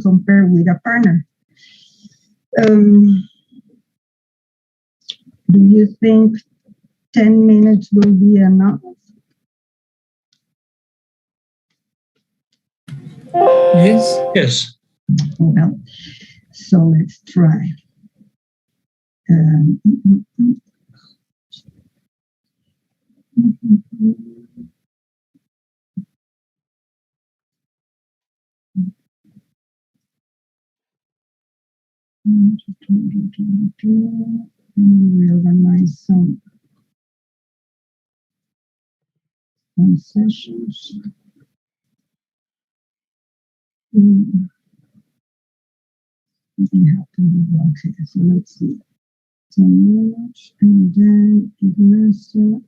can compare with a partner. Um, do you think 10 minutes will be enough? Yes. Yes. Well, so let's try. Um, mm, mm, mm. And we organize some sessions. Something happened with Roxy. So let's see. 10 minutes, and then Ignacio,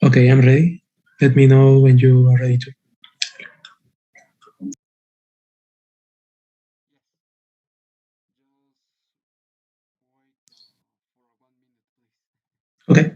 Okay, I'm ready. Let me know when you are ready to. Okay.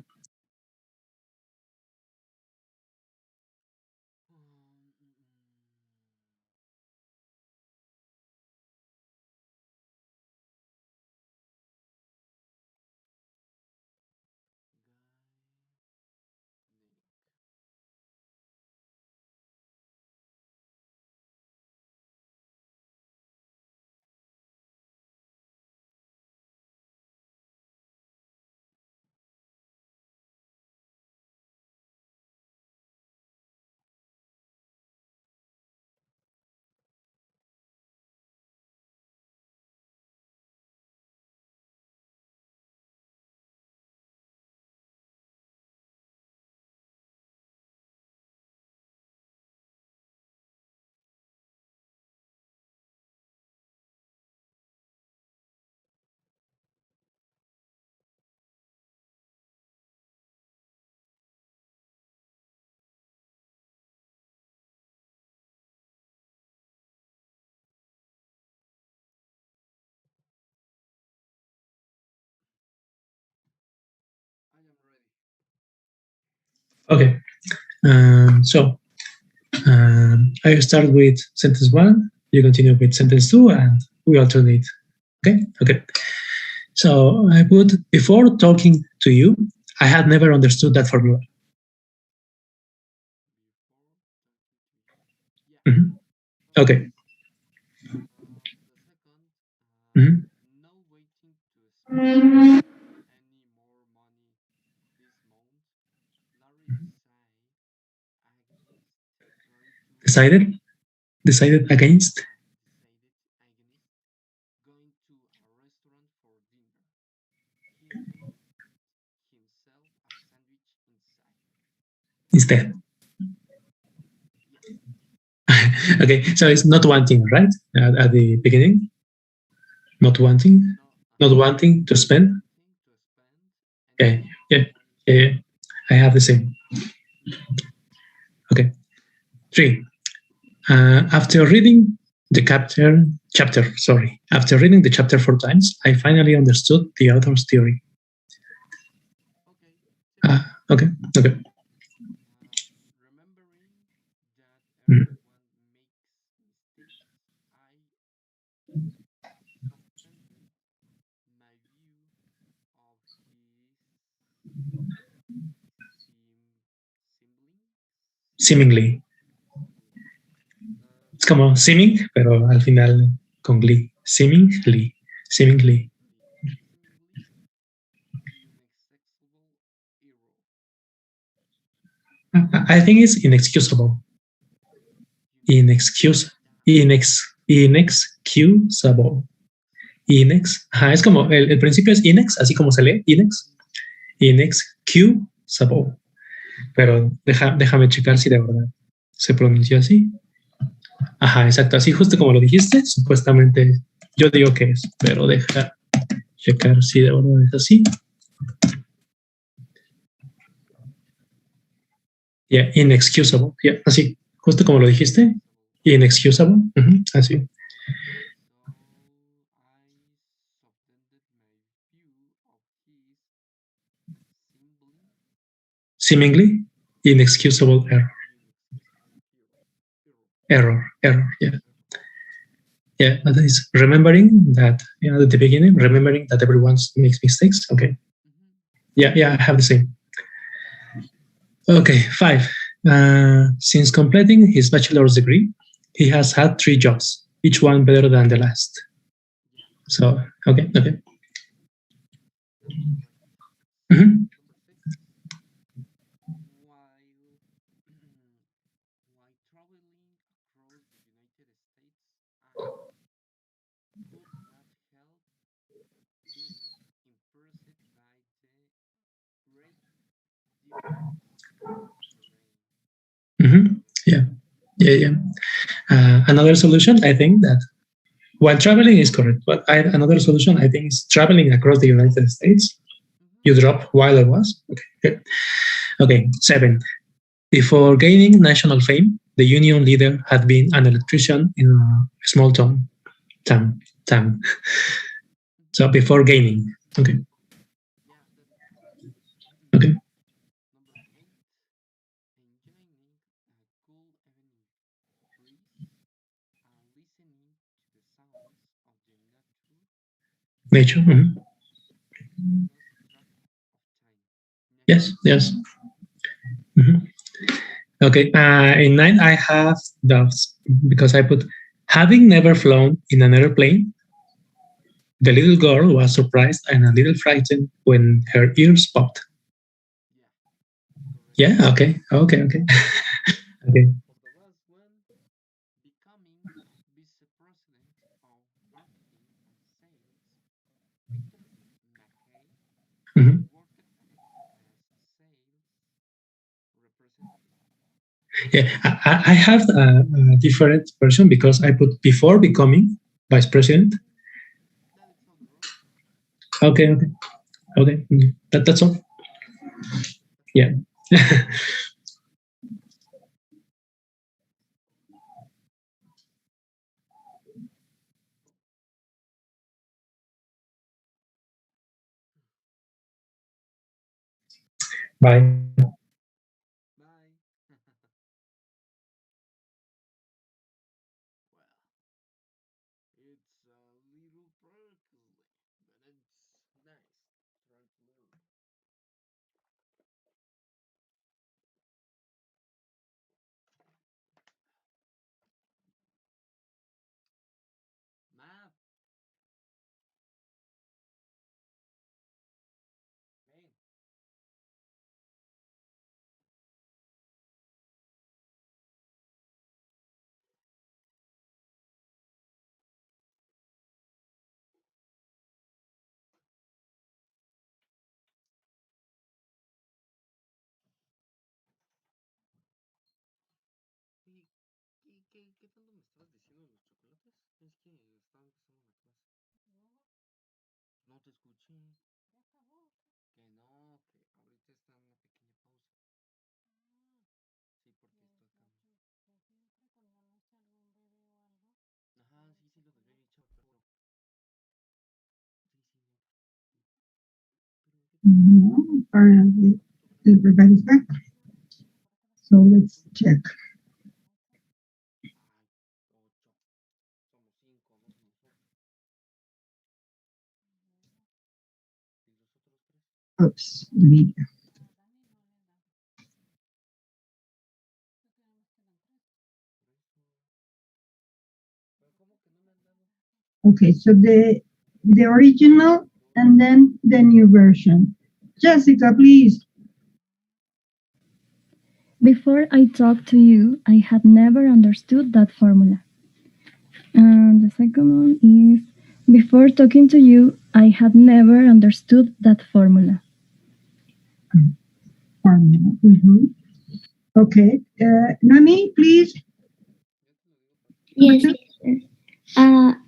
Okay. So I start with sentence 1, you continue with sentence 2, and we alternate. Okay? Okay. So I put, before talking to you, I had never understood that formula. Mhm. Okay. Mhm. Decided? Decided against? Instead. Okay, so it's not wanting, right? At the beginning, not wanting, not wanting to spend. Yeah, yeah, yeah. I have the same. Okay, 3. After reading the after reading the chapter 4 times, I finally understood the author's theory. Okay, okay. Mhm. Seemingly. Es como seeming, pero al final con glee. Seemingly. Seemingly. I think it's inexcusable. Inexcusable. Es como el principio es inex, así como se lee, inexcusable. Pero déjame checar si de verdad se pronuncia así. Ajá, exacto, así justo como lo dijiste, supuestamente yo digo que es, pero deja checar si de verdad es así. Yeah, inexcusable, yeah, así, justo como lo dijiste, inexcusable, así. Seemingly inexcusable error, yeah. Yeah, that is remembering that, at the beginning, remembering that everyone makes mistakes. Okay. Yeah, I have the same. Okay, 5. Since completing his bachelor's degree, he has had 3 jobs, each one better than the last. So, okay. Mhm. Yeah. Another solution, I think that while traveling is correct, but another solution, I think, is traveling across the United States. You drop while I was. Okay. Okay. 7. Before gaining national fame, the union leader had been an electrician in a small town. So before gaining. Okay. Okay. Nature. Yes. Mhm. Okay. In 9, I have doubts because I put, having never flown in an airplane, the little girl was surprised and a little frightened when her ears popped. Yeah. Okay. Okay. Mhm. Yeah, I have a different version because I put before becoming vice president. Okay. That's all. Yeah. Bye. Berkeley. But it's nice. Tranquilo. Map. Ven. Oye, ¿qué tanto me estabas diciendo de los chocolates? Es que estaba empezando la clase. No te escuché. Que no, que ahorita está en una pequeña pausa. Sí, porque estoy acá. Ajá, sí, sí, lo debía haber echado, pero. Sí, sí, no. Pero, No, apparently everybody's back. So let's check. Ay, 8. Somos 5, no somos 8. ¿Y los otros 3? Oops, the media. Pero ¿cómo que no me han dado? Okay, so the original and then the new version. Jessica, please. Before I talked to you, I had never understood that formula. And the second one is, before talking to you, I had never understood that formula. Formula. Okay, Nami, please. Yes, teacher.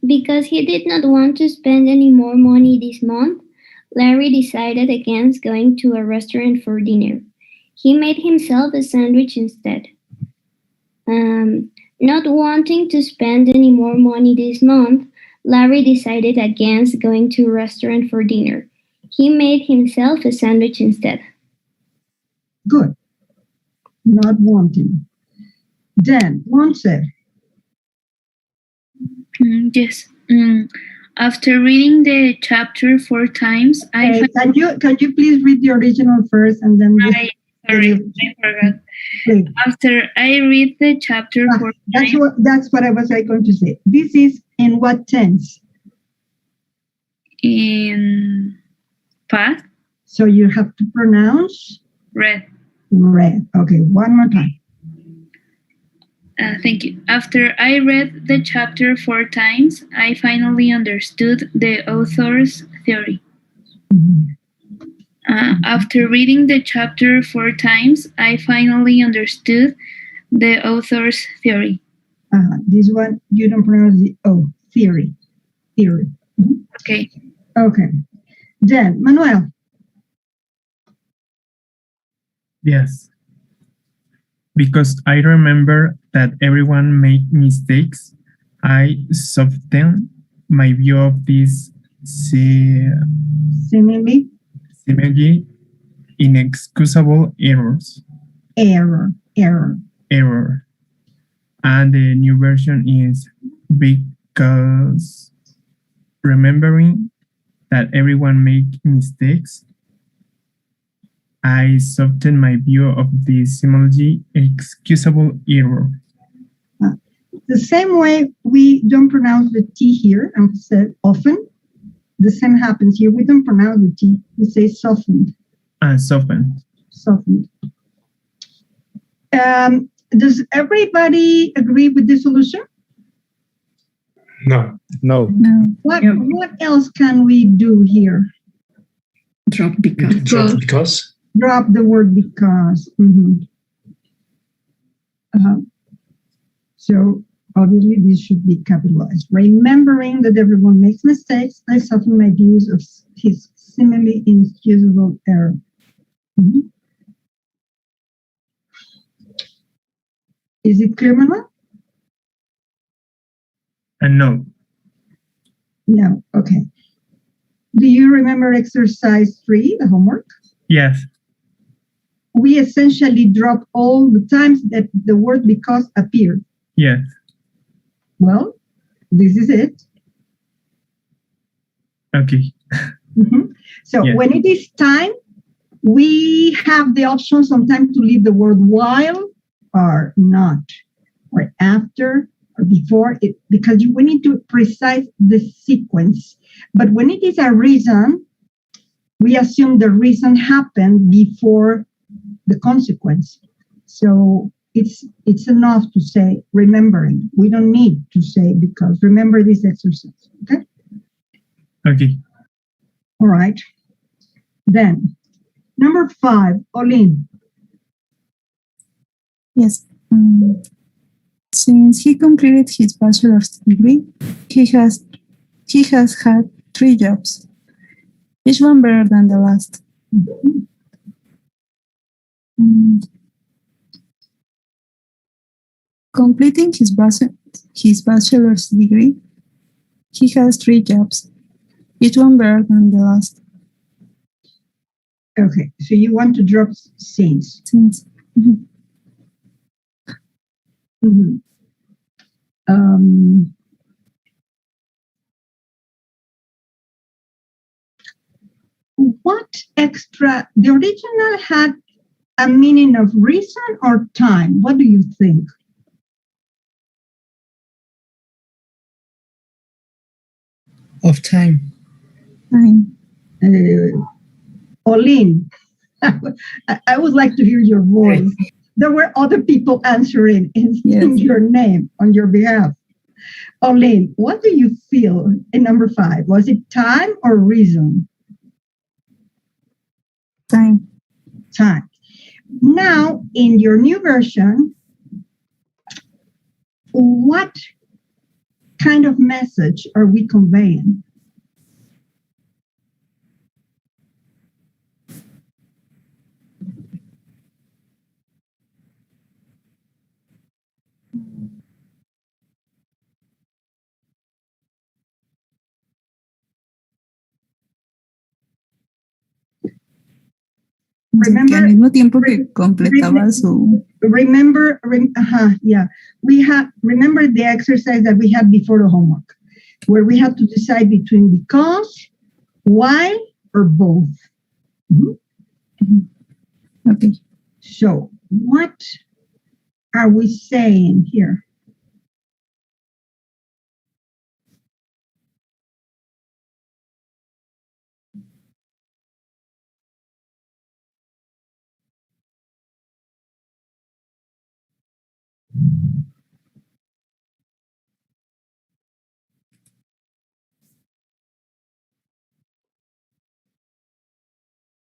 Because he did not want to spend any more money this month, Larry decided against going to a restaurant for dinner. He made himself a sandwich instead. Not wanting to spend any more money this month, Larry decided against going to a restaurant for dinner. He made himself a sandwich instead. Good. Not wanting. Then, Monse. Yes. After reading the chapter 4 times, Can you please read the original first and then I forgot. Please. After I read the chapter 4 That's times, what I was going to say. This is in what tense? in past, So you have to pronounce read. red. Okay, one more time. Thank you. After I read the chapter 4 times, I finally understood the author's theory. After reading the chapter 4 times, I finally understood the author's theory. This one, you don't pronounce the O, theory. Theory. Okay. Okay. Then, Manuel. Yes. Because I remember that everyone made mistakes, I softened my view of this Seemingly inexcusable errors. Error. And the new version is because remembering that everyone makes mistakes, I soften my view of the seemingly excusable error. The same way we don't pronounce the T here and said often, the same happens here. We don't pronounce the T. We say softened. Softened. Softened. Does everybody agree with this solution? No. What else can we do here? Drop because. Drop the word because. So obviously this should be capitalized. Remembering that everyone makes mistakes, I soften my views of his seemingly inexcusable error. Is it clear, Manuel? No. No, okay. Do you remember exercise 3, the homework? Yes. We essentially drop all the times that the word because appeared. Yes. Well, this is it. Okay. Mhm. So Yeah. when it is time, we have the option sometimes to leave the word while or not, or after or before it, because we need to precise the sequence. But when it is a reason, we assume the reason happened before the consequence. So it's enough to say remembering. We don't need to say because remember this exercise. Okay. Okay. All right. Then number 5, Olin. Yes. Since he completed his bachelor's degree, he has had 3 jobs, each one better than the last. Completing his bachelor's degree, he has 3 jobs, each one better than the last. Okay, so you want to drop since. Since. Mhm. What extra, the original had a meaning of reason or time? What do you think? Of time. Time. Olin, I would like to hear your voice. There were other people answering in your name on your behalf. Olin, what do you feel in number 5? Was it time or reason? Time. Time. Now, in your new version, what kind of message are we conveying? Que al mismo tiempo que completaba su... Remember the exercise that we had before the homework, where we had to decide between because, why, or both. Okay. So what are we saying here?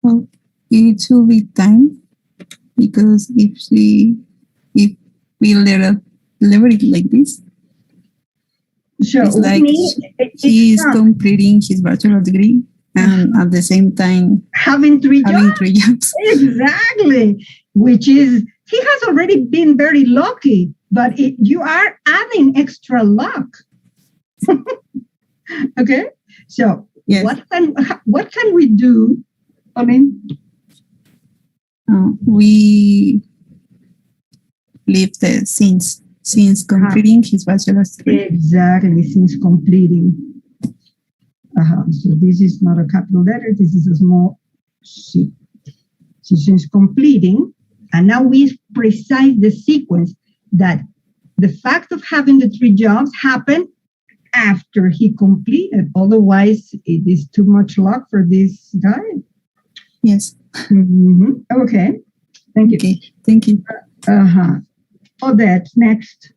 Well, it will be time, because if we lever it like this, so it's like he is completing his bachelor degree and at the same time having 3 jobs. Exactly, which is, he has already been very lucky, but you are adding extra luck. Okay, so yes. What can we do? I mean, we leave the since completing his bachelor's degree. Exactly, since completing. So this is not a capital letter, this is a small c. So since completing, and now we precise the sequence that the fact of having the 3 jobs happened after he completed. Otherwise, it is too much luck for this guy. Yes. Okay. Thank you. Okay. Thank you. Odette, next.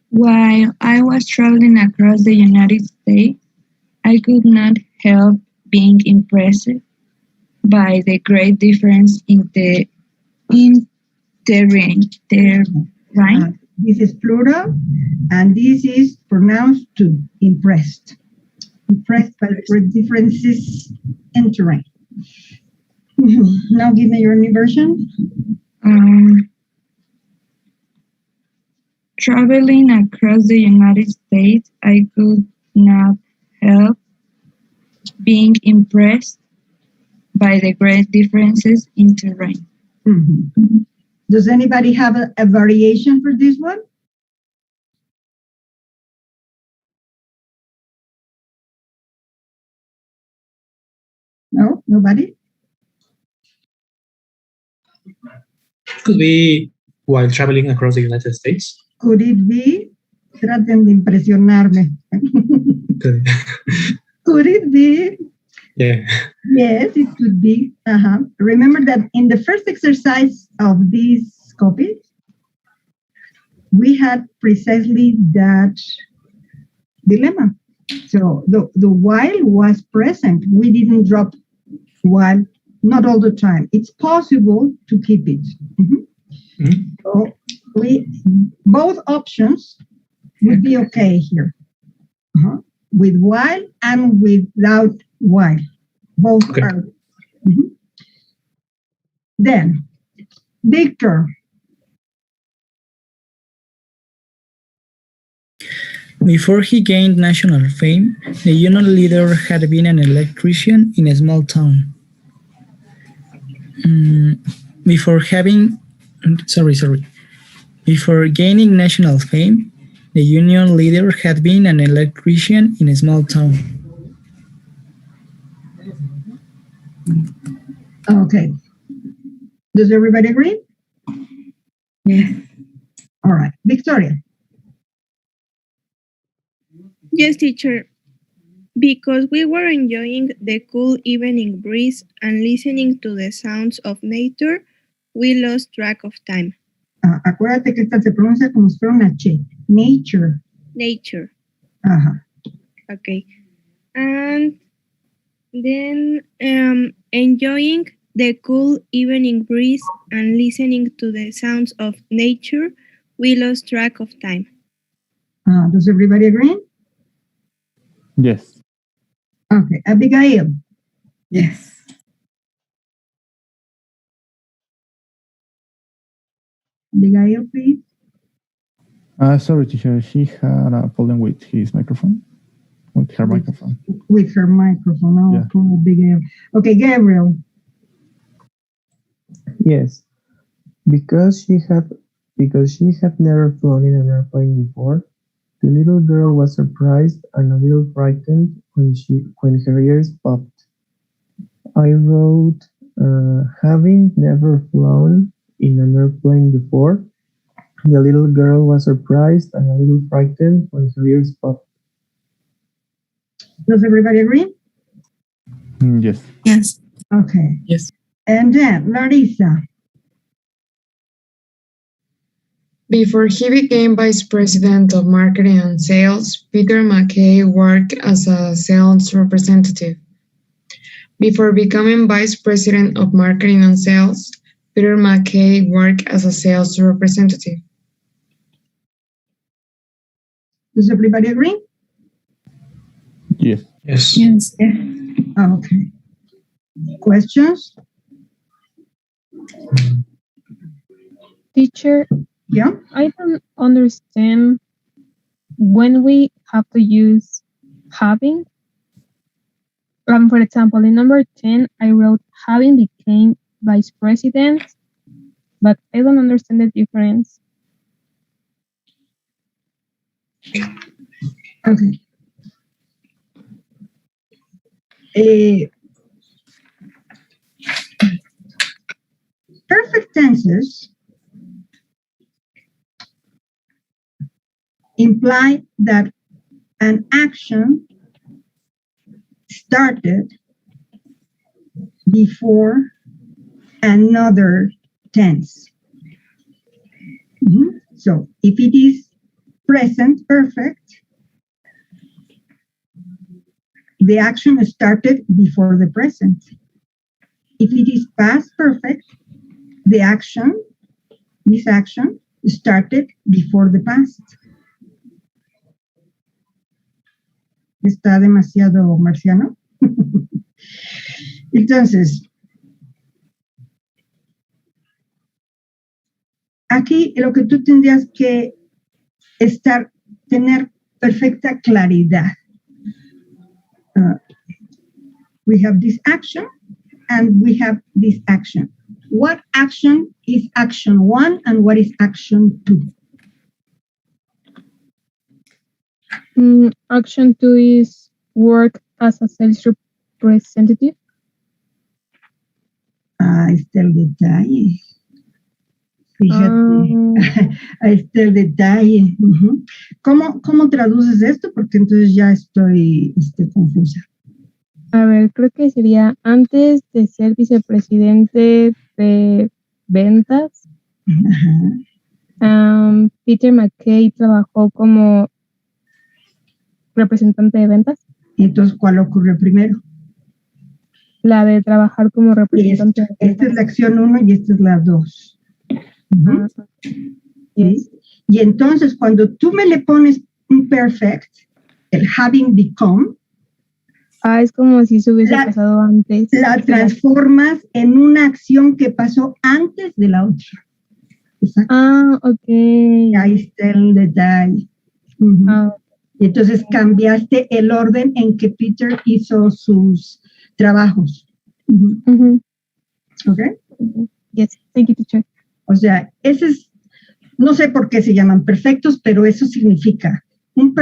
While I was traveling across the United States, I could not help being impressed by the great difference in the terrain. This is plural, and this is pronounced to impressed. Impressed by the differences in terrain. Now give me your new version. Traveling across the United States, I could not help being impressed by the great differences in terrain. Does anybody have a variation for this one? No, nobody? Could be while traveling across the United States. Could it be? Traten de impresionarme. Could- Could it be? yeah. Yes, it could be. Remember that in the first exercise of this copy, we had precisely that dilemma. So the while was present. We didn't drop while, not all the time. It's possible to keep it. So both options would be okay here. With while and without while. Both Okay. are. Then, Victor. Before he gained national fame, the union leader had been an electrician in a small town. Before gaining national fame, the union leader had been an electrician in a small town. Okay. Does everybody agree? Yes. All right. Victoria. Yes, teacher. Because we were enjoying the cool evening breeze and listening to the sounds of nature, we lost track of time. Acuérdate que esta se pronuncia como si fuera una H. Nature. Nature. Ajá. Okay. And then enjoying the cool evening breeze and listening to the sounds of nature, we lost track of time. Does everybody agree? Yes. Okay. Abigail. Yes. Abigail, please. Sorry, teacher. She had a problem with his microphone. With her microphone. With her microphone. Oh, Yeah. poor Abigail. Okay, Gabriel. Yes, because she had never flown in an airplane before. The little girl was surprised and a little frightened when her ears popped. I wrote, having never flown in an airplane before. The little girl was surprised and a little frightened when her ears popped. Does everybody agree? Yes. Yes. Okay. Yes. And then Larissa. Before he became vice president of marketing and sales, Peter MacKay worked as a sales representative. Before becoming vice president of marketing and sales, Peter MacKay worked as a sales representative. Does everybody agree? Yes. Yes. Yes. Okay. Questions? Teacher, Yeah. I don't understand when we have to use having. For example, in number 10, I wrote having became vice president, but I don't understand the difference. Okay. Perfect tenses imply that an action started before another tense. So if it is present perfect, the action started before the present. If it is past perfect, this action started before the past. ¿Está demasiado marciano? Entonces, aquí lo que tú tendrías que tener perfecta claridad. We have this action and we have this action. What action is action 1 and what is action 2? Action 2 is work as a sales representative. Ahí está el detalle. Fíjate, ahí está el detalle. Ujú. ¿Cómo traduces esto? Porque entonces ya estoy confusa. A ver, creo que sería antes de ser vicepresidente de ventas. Peter McKay trabajó como representante de ventas. ¿Y entonces cuál ocurrió primero? La de trabajar como representante de ventas. Esta es la acción 1 y esta es la 2. Yes. Y entonces cuando tú me le pones un perfect, el having become, es como si se hubiese pasado antes. La transformas en una acción que pasó antes de la otra. Exacto. Ok. Ahí está el detalle. Y entonces cambiaste el orden en que Peter hizo sus trabajos. ¿Ok? Yes, thank you, teacher. O sea, ese es, no sé por qué se llaman perfectos, pero eso significa un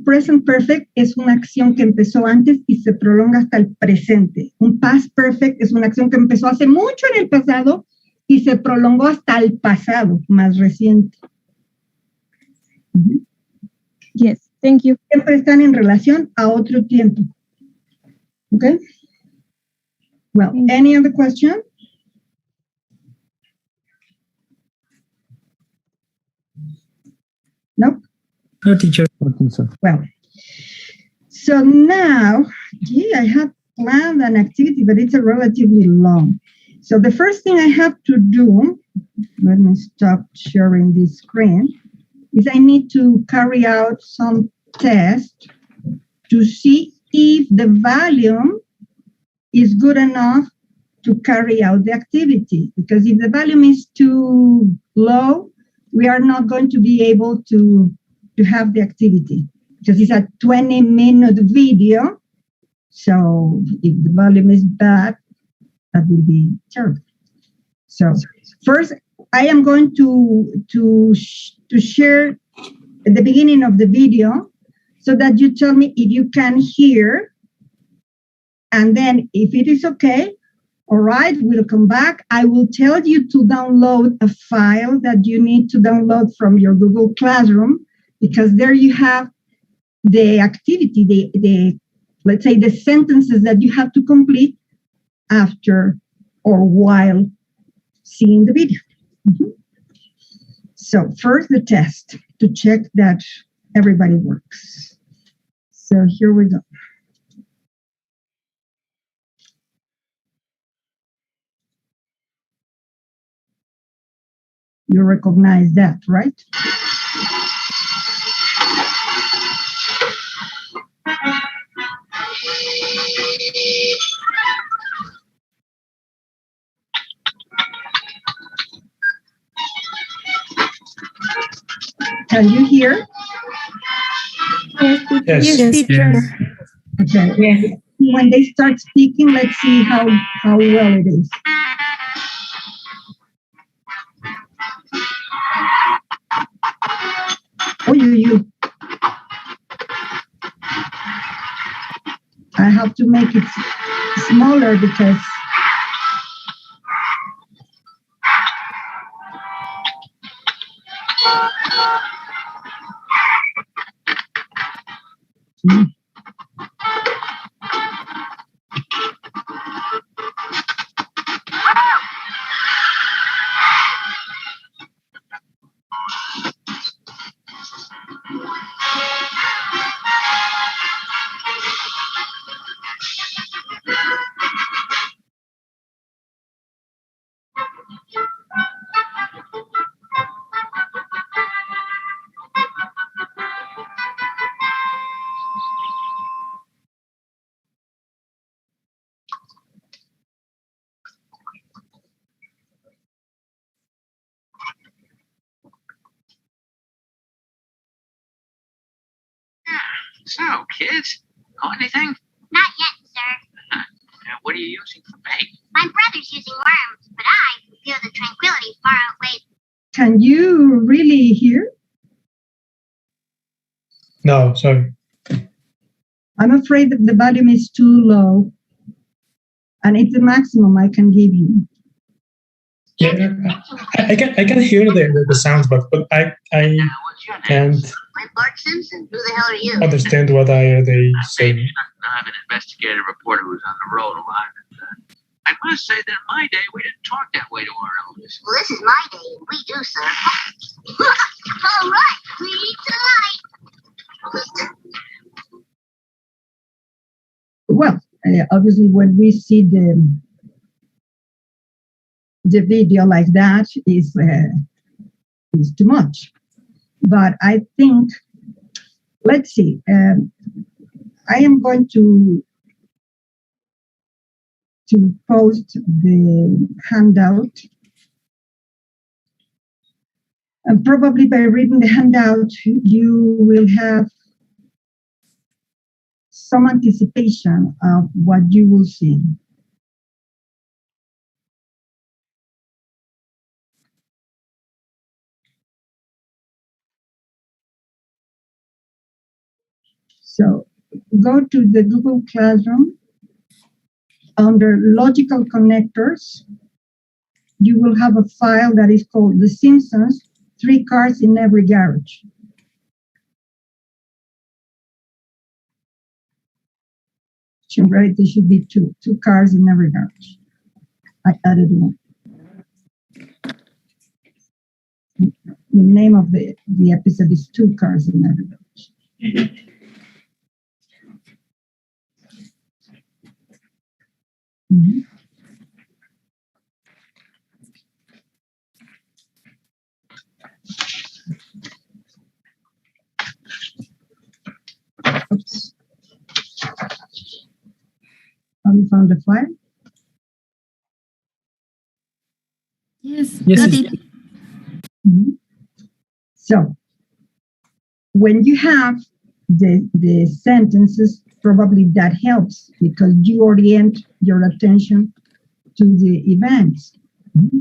present perfect es una acción que empezó antes y se prolonga hasta el presente. Un past perfect es una acción que empezó hace mucho en el pasado y se prolongó hasta el pasado más reciente. Yes, thank you. Siempre están en relación a otro tiempo. Okay? Well, any other question? No? No, teacher. Well, so now, I have planned an activity, but it's a relatively long. So the first thing I have to do, let me stop sharing this screen, is I need to carry out some tests to see if the volume is good enough to carry out the activity. Because if the volume is too low, we are not going to be able to have the activity. Because it's a 20-minute video. So if the volume is bad, that will be terrible. So first, I am going to share at the beginning of the video so that you tell me if you can hear. And then if it is okay, all right, we'll come back. I will tell you to download a file that you need to download from your Google Classroom, because there you have the activity, the let's say the sentences that you have to complete after or while seeing the video. So first the test to check that everybody works. So here we go. You recognize that, right? Can you hear? Yes, teacher. Okay. Yes. When they start speaking, let's see how well it is. Oh, you. I have to make it smaller because So, kids, know anything? Not yet, sir. What are you using for bait? My brother's using worms, but I can feel the tranquility far outweighs. Can you really hear? No, sorry. I'm afraid that the volume is too low, and it's the maximum I can give you. Yeah, I can hear the sounds, but I can't I'm Bart Simpson. Who the hell are you? understand what are they saying. I'm an investigative reporter who's on the road a lot. I must say that in my day, we didn't talk that way to our elders. Well, this is my day, and we do, sir. All right, we tonight. Well, obviously, when we see the video like that is too much. But I think, let's see. I am going to post the handout. And probably by reading the handout, you will have some anticipation of what you will see. So go to the Google Classroom. Under logical connectors, you will have a file that is called The Simpsons, 3 cars in every garage. Right, there should be two cars in every garage. I added one. The name of the episode is 2 cars in every garage. Mm-hmm. Oops. Have you found the file? Yes, Yes, got it's- it. Mm-hmm. So when you have the sentences, probably that helps because you orient your attention to the events. Mm-hmm.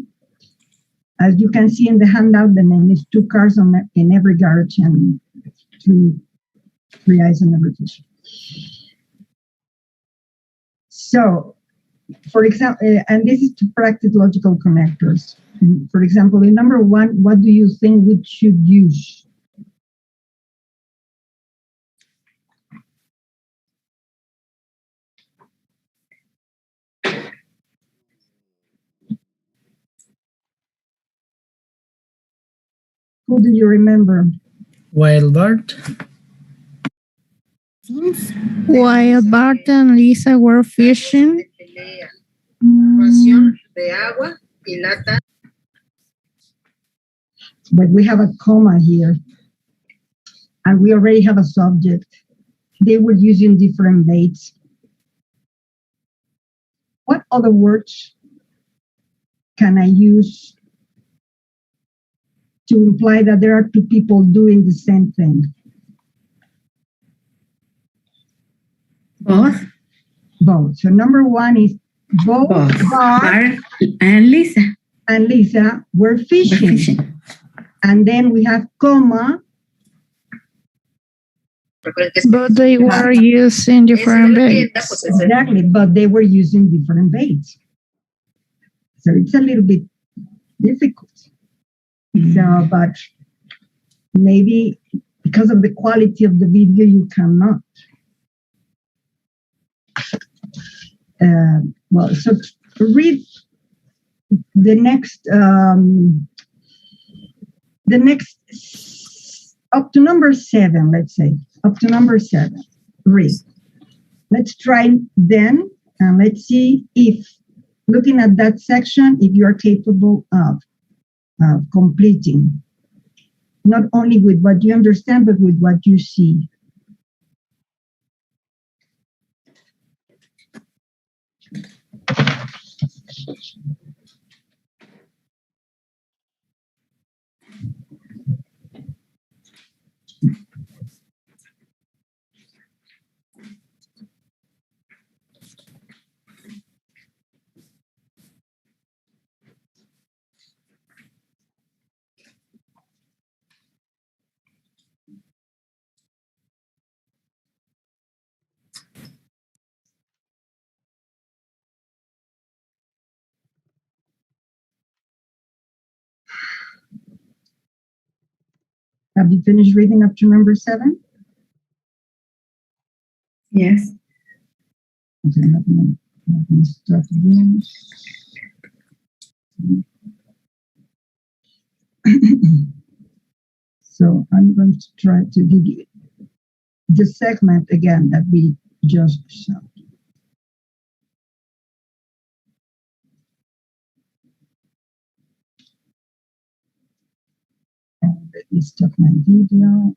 As you can see in the handout, the name is 2 cars in every garage and 3 eyes on every fish. So, for example, and this is to practice logical connectors. For example, in number 1, what do you think we should use? Who do you remember? Wild Bart. While Bart and Lisa were fishing, But we have a comma here. And we already have a subject. They were using different baits. What other words can I use to imply that there are 2 people doing the same thing? Both. Both. So number 1 is both Bart Bart and Lisa. and Lisa were fishing. And then we have comma. but they were using different baits. Exactly, but they were using different baits. So it's a little bit difficult. So, but maybe because of the quality of the video, you cannot. Well, so read the next up to number 7, let's say, up to number 7, read. Let's try then, and let's see if, looking at that section, if you are capable of completing, not only with what you understand, but with what you see. Have you finished reading up to number 7? Yes. Okay, let me start again. So I'm going to try to give you the segment again that we just saw. And let me stop my video.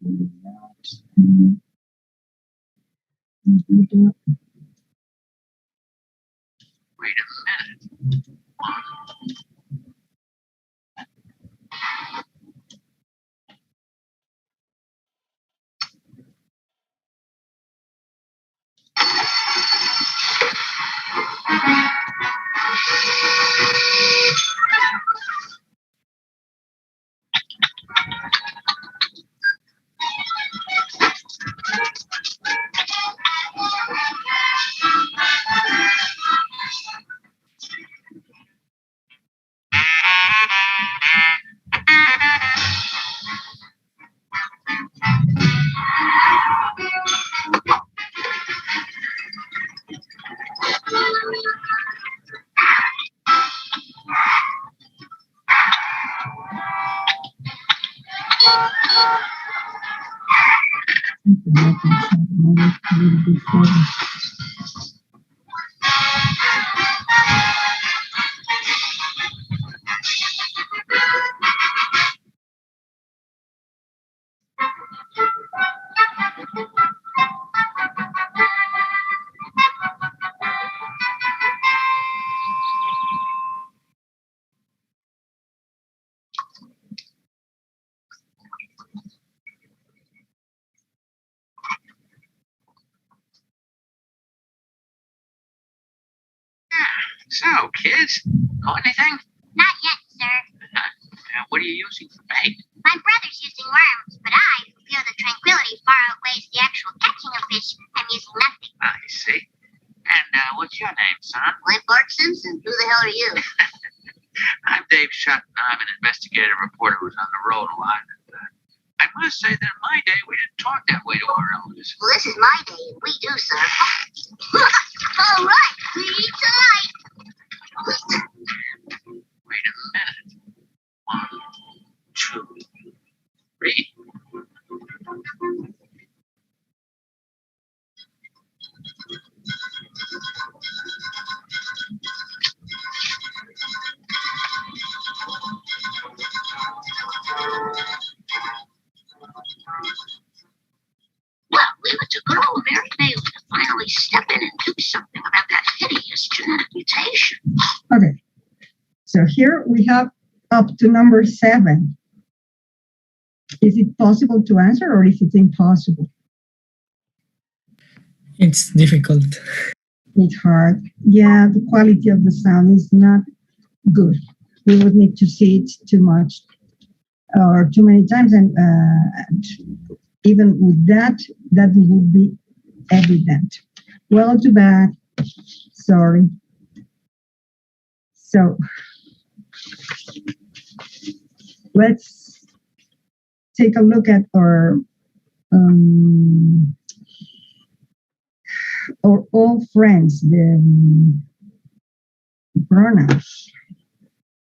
Video. Wait a minute. So, kids, caught anything? Not yet, sir. What are you using for bait? My brother's using worms, but I, who feel the tranquility far outweighs the actual catching of fish, am using nothing. I see. And what's your name, son? I'm Bart Simpson. Who the hell are you? I'm Dave Sutton. I'm an investigative reporter who's on the road a lot. I must say that in my day, we didn't talk that way to our elders. Well, this is my day, and we do, sir. All right, we eat tonight. Wait a minute. 1, 2, 3. Well, leave it to good old Mary Bailey to finally step in and do something about that hideous genetic mutation. Okay, so here we have up to number 7. Is it possible to answer or is it impossible? It's difficult. It's hard. Yeah, the quality of the sound is not good. We would need to see it too much or too many times, and even with that would be evident. Well, too bad. Sorry. So let's take a look at our all friends, the pronouns.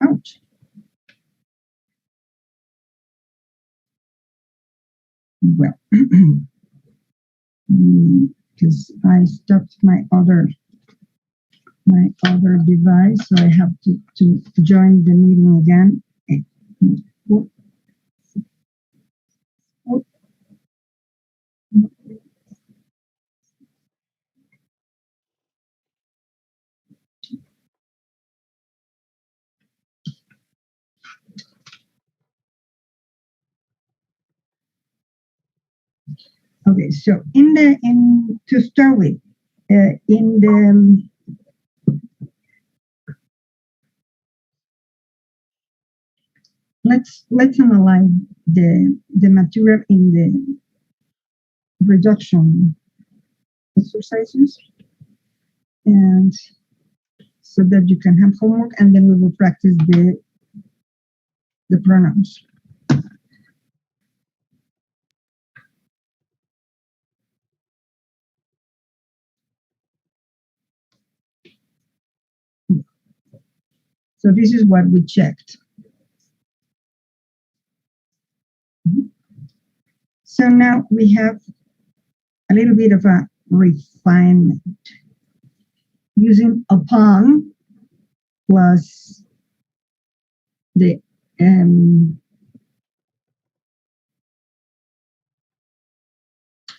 Ouch. Well, because I stopped my other device, so I have to join the meeting again. Okay, so to start with, let's analyze the material in the reduction exercises, and so that you can have homework, and then we will practice the pronouns. So this is what we checked. So now we have a little bit of a refinement. Using upon plus the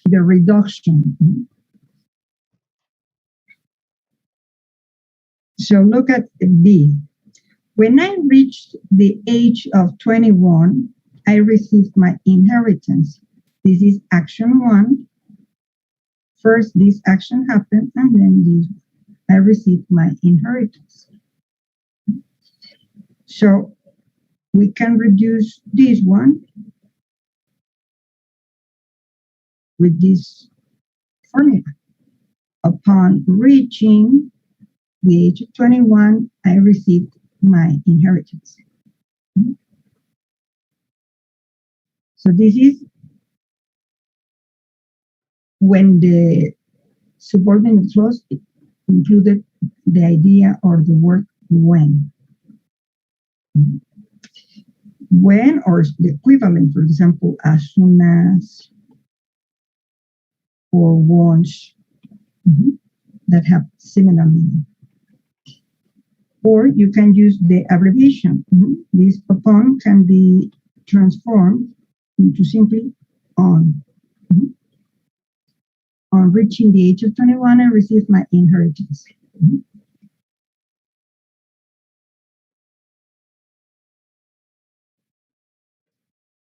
reduction. So look at B. When I reached the age of 21, I received my inheritance. This is action 1. First, this action happened, and then this. I received my inheritance. So we can reduce this one with this formula. Upon reaching the age of 21, I received my inheritance. So this is when the subordinate clause included the idea or the word when. When, or the equivalent, for example, as soon as, or once, that have similar meaning. Or you can use the abbreviation. This upon can be transformed into simply on. On reaching the age of 21, I received my inheritance.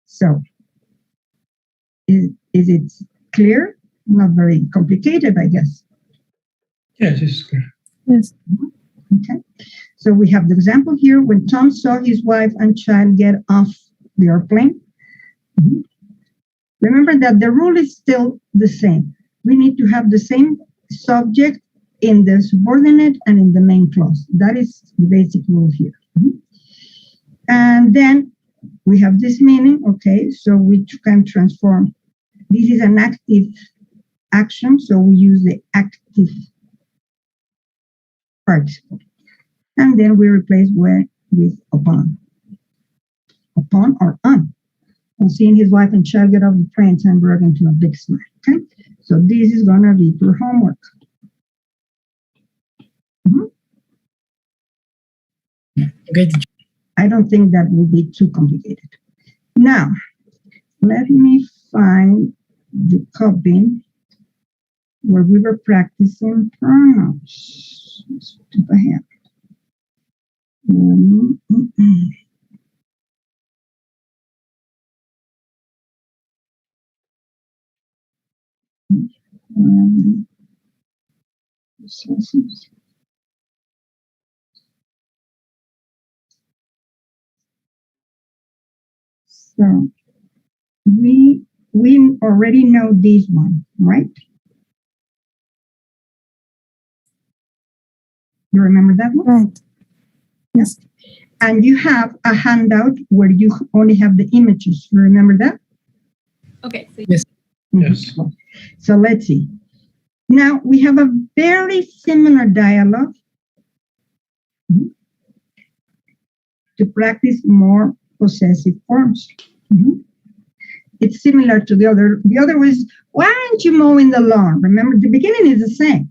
So, is it clear? Not very complicated, I guess. Yes, it's clear. Yes. Okay. So we have the example here. When Tom saw his wife and child get off the airplane, remember that the rule is still the same. We need to have the same subject in the subordinate and in the main clause. That is the basic rule here. And then we have this meaning, okay, so we can transform. This is an active action, so we use the active participle. And then we replace when with upon. Upon or on. On seeing his wife and child get off the plane, and brought into a big smile. Okay? So this is gonna be for homework. Okay. I don't think that will be too complicated. Now, let me find the copy where we were practicing pronouns. Let's skip ahead. So we already know this one, right? You remember that one? Right. Yes. And you have a handout where you only have the images. You remember that? Okay. So yes. Yes. So let's see. Now we have a very similar dialogue to practice more possessive forms. It's similar to the other. The other was, why aren't you mowing the lawn? Remember, the beginning is the same.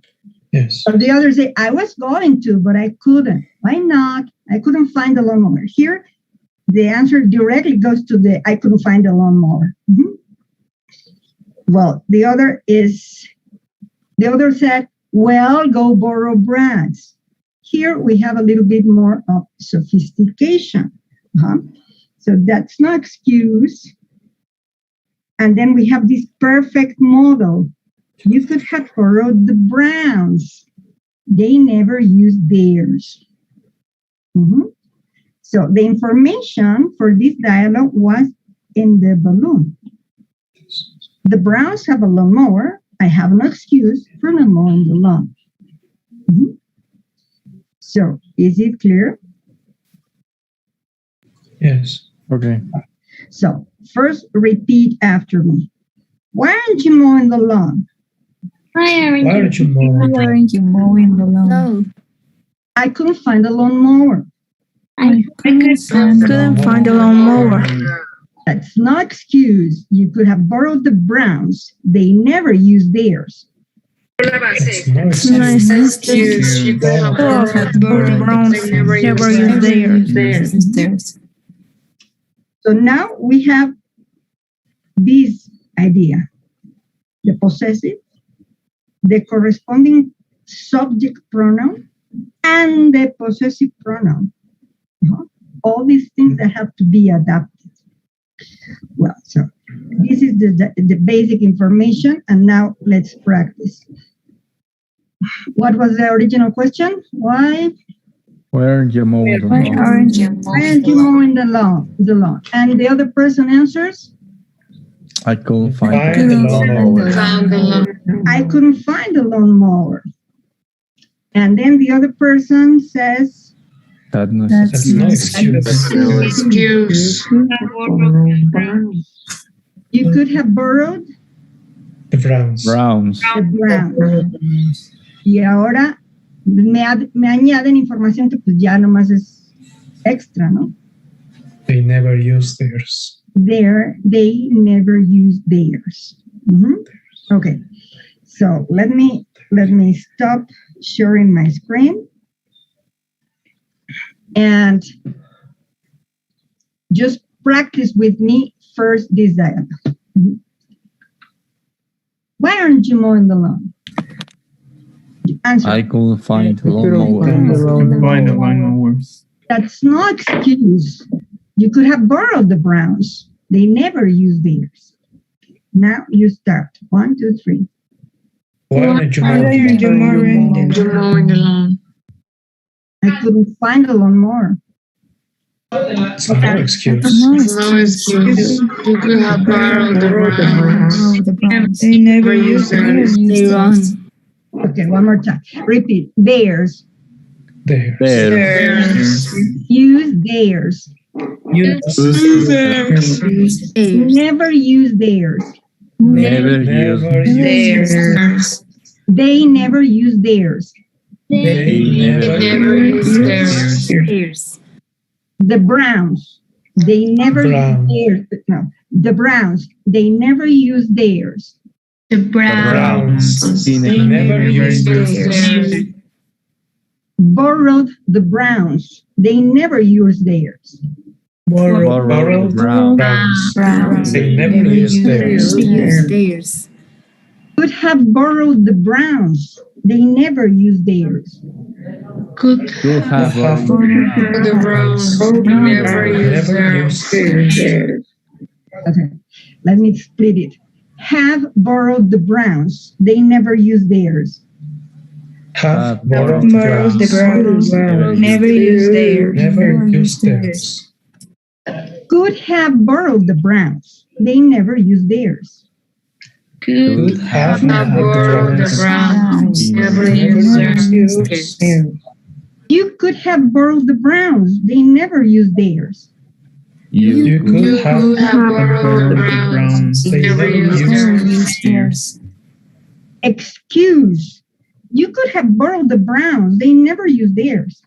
Yes. But the other say, I was going to, but I couldn't. Why not? I couldn't find the lawnmower. Here, the answer directly goes to the I couldn't find the lawnmower. Well, the other said, well, go borrow Brad's. Here we have a little bit more of sophistication. So that's no excuse. And then we have this perfect model. You could have borrowed the Browns. They never used theirs. So the information for this dialogue was in the balloon. The Browns have a lawnmower. I have no excuse for not mowing the lawn. So is it clear? Yes. Okay. So first repeat after me. Why aren't you mowing the lawn? Why aren't Why aren't you Why mowing? aren't you mowing the lawn? no. I couldn't find a lawnmower. I couldn't find a lawnmower. That's no excuse. You could have borrowed the Browns. They never used theirs. That's no excuse. You could have borrowed The Browns they never never used used theirs. theirs. So now we have this idea. The possessive, the corresponding subject pronoun, and the possessive pronoun. All these things that have to be adapted. Well, so this is the basic information, and now let's practice. What was the original question? Why? Where aren't you mowing? Why aren't you mowing the lawn? And the other person answers, I couldn't find the lawnmower. I couldn't find the lawnmower. And then the other person says, That's no Excuse. You could have borrowed The Browns. the Browns. Y ahora me añaden información que pues ya nomás es extra, ¿no? They never use theirs. They never use theirs. Okay, so let me stop sharing my screen and just practice with me first this dialogue. Why aren't you mowing the lawn? Answer. I couldn't find the lawnmower. That's no excuse. You could have borrowed the Browns. They never use theirs. Now you start. 1, 2, 3. Why aren't you mowing the lawn? I couldn't find a lawnmower. It's no excuse. No excuse. You could have borrowed the Browns. They never use theirs. They run. Okay, one more time. Repeat. Theirs. Theirs. Use theirs. Never use theirs. Never use Theirs. They never use theirs. They never use theirs. The Browns. They never Brown. use theirs. No. The Browns. They never use theirs. The Browns. They never use theirs. Borrowed the Browns. They never use theirs. Borrowed Browns. They never use theirs. Could have borrowed the Browns. They never use theirs. Could have the Browns. Never use theirs. Okay, let me split it. Have borrowed the Browns. They never use theirs. Have borrowed the Browns. Never use theirs. Never use theirs. Could have borrowed the Browns. They never use theirs. Could have borrowed the Browns. Never use theirs. You could have borrowed the Browns. They never use theirs. You could have borrowed the Browns. They never use theirs. Excuse. You could have borrowed the Browns. They never use theirs.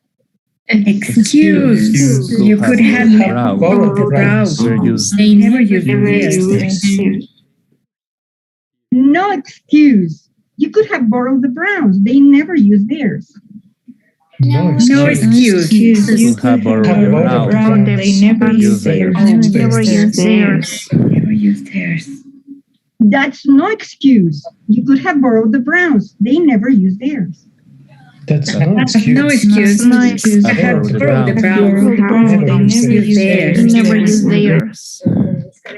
Excuse. You could have borrowed the Browns. They never use theirs. No excuse. You could have borrowed the Browns. They never use theirs. No excuse. You could have borrowed the Browns. They never use theirs. Never use theirs. That's no excuse. You could have borrowed the Browns. They never use theirs. That's no excuse. No excuse. I have borrowed the Browns. They never use theirs. Never use theirs.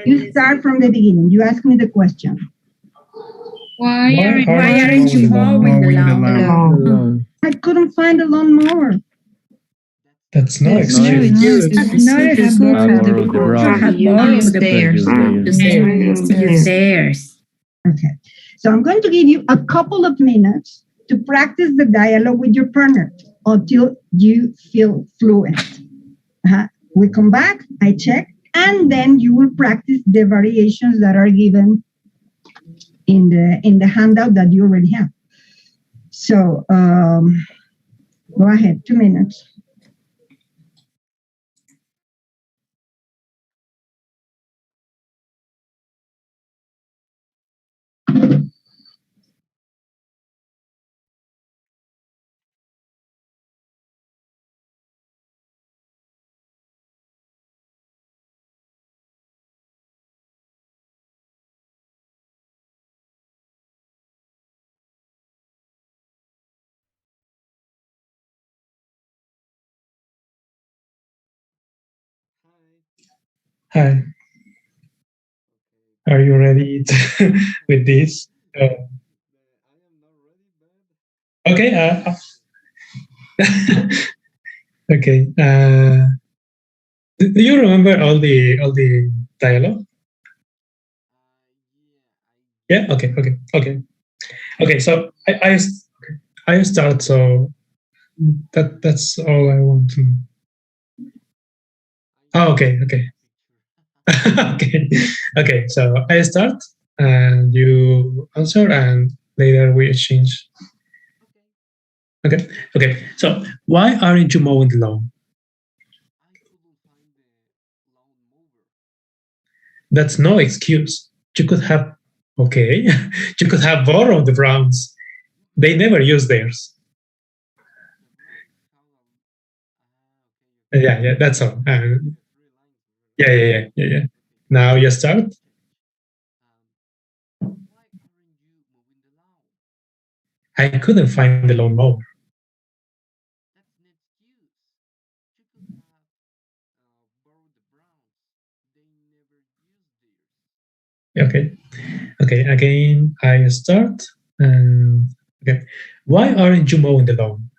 You start from the beginning. You ask me the question. Why aren't you mowing the lawn? I couldn't find a lawnmower. That's no excuse. Not a have borrowed the Browns. Use theirs. Okay. So I'm going to give you a couple of minutes to practice the dialogue with your partner until you feel fluent. We come back, I check, and then you will practice the variations that are given in the handout that you already have. So go ahead, 2 minutes. Hi. Are you ready with this? Okay. Okay. Do you remember all the dialogue? Yeah. Okay. Okay. Okay. Okay. So I start. So that's all I want to. Oh, okay. Okay. Okay. Okay. So I start, and you answer, and later we exchange. Okay. Okay. So why aren't you mowing the lawn? That's no excuse. You could have, okay, you could have borrowed the Browns. They never use theirs. Yeah, that's all. Yeah. Now you start. I couldn't find the lawnmower. Okay. Okay. Again, I start. Okay. Why aren't you mowing the lawn?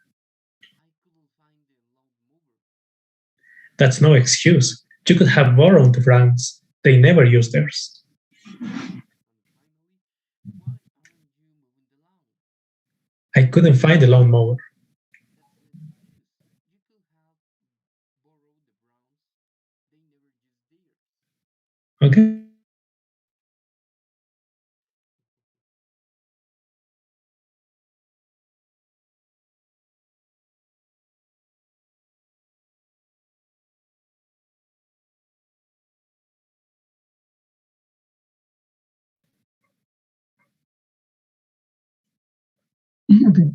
That's no excuse. You could have borrowed the Browns. They never use theirs. I couldn't find the lawnmower. Okay. Okay.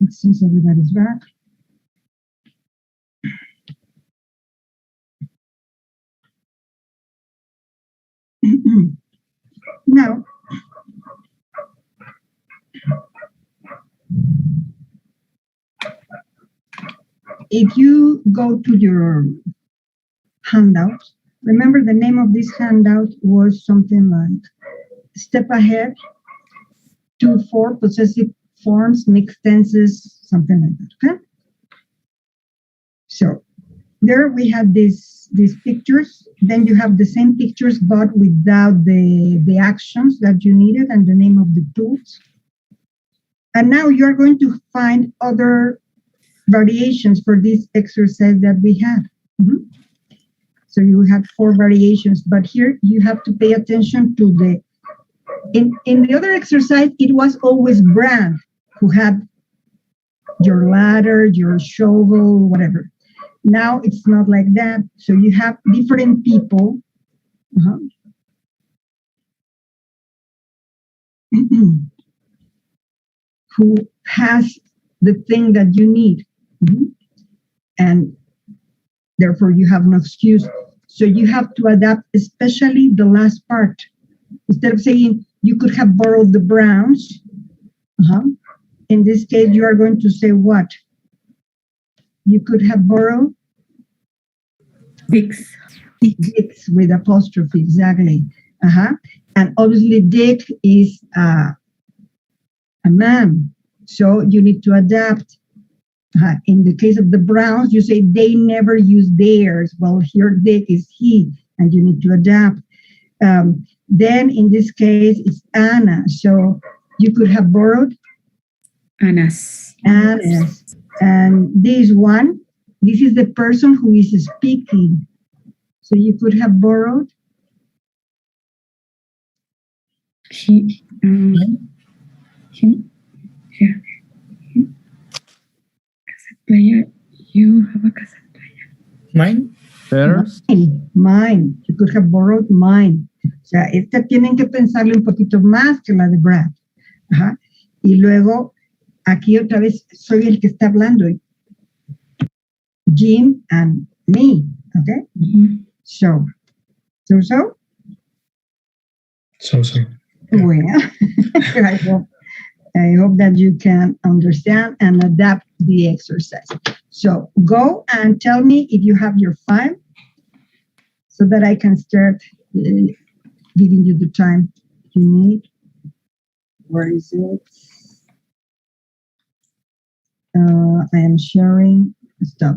It seems everybody's back. Now, if you go to your handout, remember the name of this handout was something like Step Ahead, 2-4 possessive forms, mixed tenses, something like that, okay? So there we have these pictures. Then you have the same pictures, but without the actions that you needed and the name of the tools. And now you're going to find other variations for this exercise that we had. So you had 4 variations, but here you have to pay attention to the, in the other exercise, it was always Brad who had your ladder, your shovel, whatever. Now it's not like that. So you have different people. Who has the thing that you need. And therefore you have no excuse. So you have to adapt, especially the last part. Instead of saying you could have borrowed the Browns, in this case you are going to say what? You could have borrowed Dicks. Dicks with apostrophe, exactly. And obviously Dick is a man, so you need to adapt. In the case of the Browns, you say they never use theirs. Well, here Dick is he, and you need to adapt. Then in this case, it's Anna, so you could have borrowed Anna's. And this one, this is the person who is speaking. So you could have borrowed he. Player, you have a cassette player. Mine? Hers? Mine. You could have borrowed mine. O sea, esta tienen que pensarle un poquito más que la de Brad. Y luego, aquí otra vez, soy el que está hablando. Jim and me. Okay? So. Well, I hope that you can understand and adapt the exercise. So go and tell me if you have your file. so that I can start giving you the time you need. Where is it? I am sharing. Stop.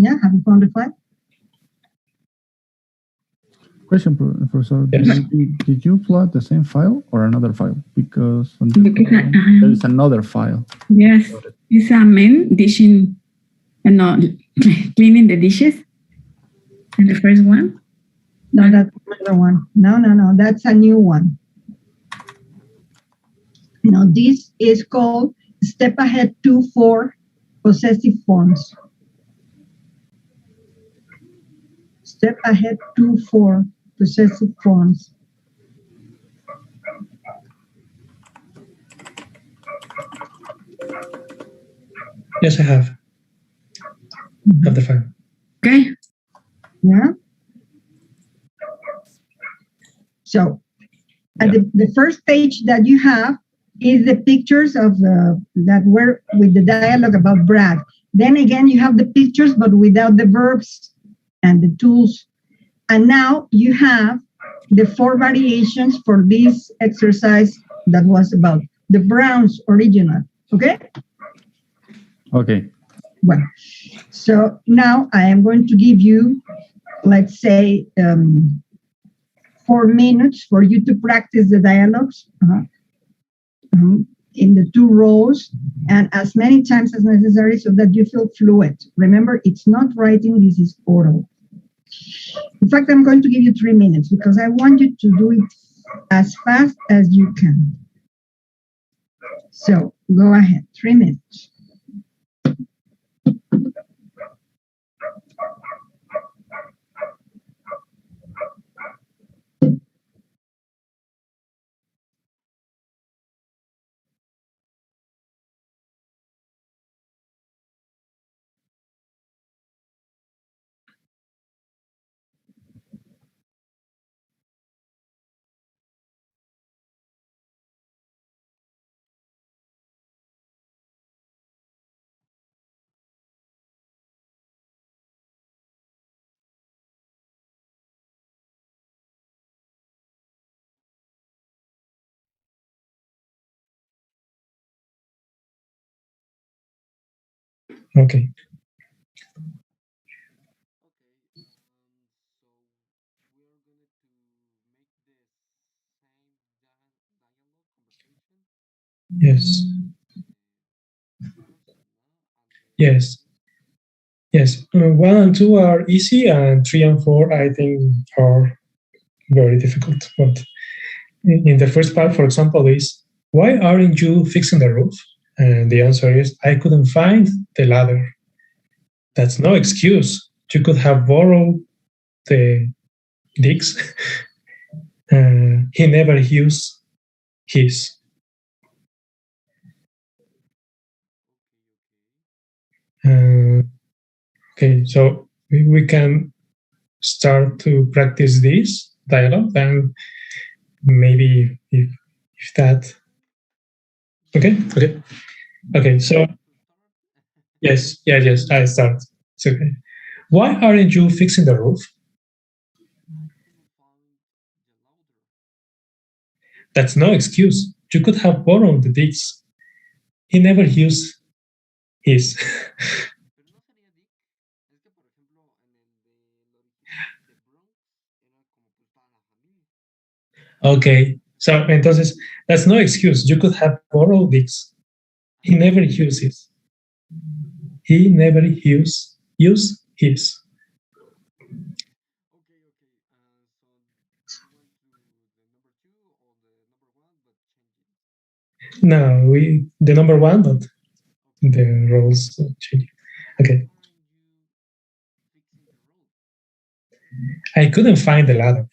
Yeah, have you found the file? Question, Professor. Did you plot the same file or another file? Because on the there is another file. Yes, it's a man dishing, no, cleaning the dishes. And the first one? No, that's another one. No, that's a new one. No, this is called Step Ahead 2-4 possessive forms. Step Ahead 2-4 possessive forms. Yes, I have. Have the file. Okay. Yeah. So at the first page that you have is the pictures of that were with the dialogue about Brad. Then again, you have the pictures, but without the verbs and the tools. And now you have the 4 variations for this exercise that was about the Browns original. Okay? Okay. Well, so now I am going to give you, let's say, 4 minutes for you to practice the dialogues in the 2 rows and as many times as necessary so that you feel fluent. Remember, it's not writing, this is oral. In fact, I'm going to give you 3 minutes because I want you to do it as fast as you can. So go ahead, 3 minutes. Okay. Yes. Yes. Yes. 1 and 2 are easy, and 3 and 4, I think, are very difficult. But in the first part, for example, is why aren't you fixing the roof? And the answer is I couldn't find the ladder. That's no excuse. You could have borrowed the digs. He never used his. Okay, so we can start to practice this dialogue, and maybe if that. Okay. So yes, I start. It's okay. Why aren't you fixing the roof? That's no excuse. You could have borrowed the digs. He never used his. Okay, so entonces, that's no excuse. You could have borrowed this. He never uses. He never use his. No, the number 1, but the roles change. Okay. I couldn't find the ladder.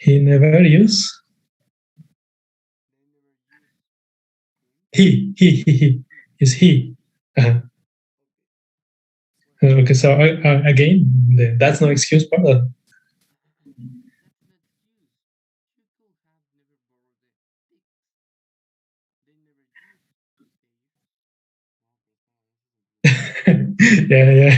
He never used. He. Is he. Okay, so again, that's no excuse, part. Yeah.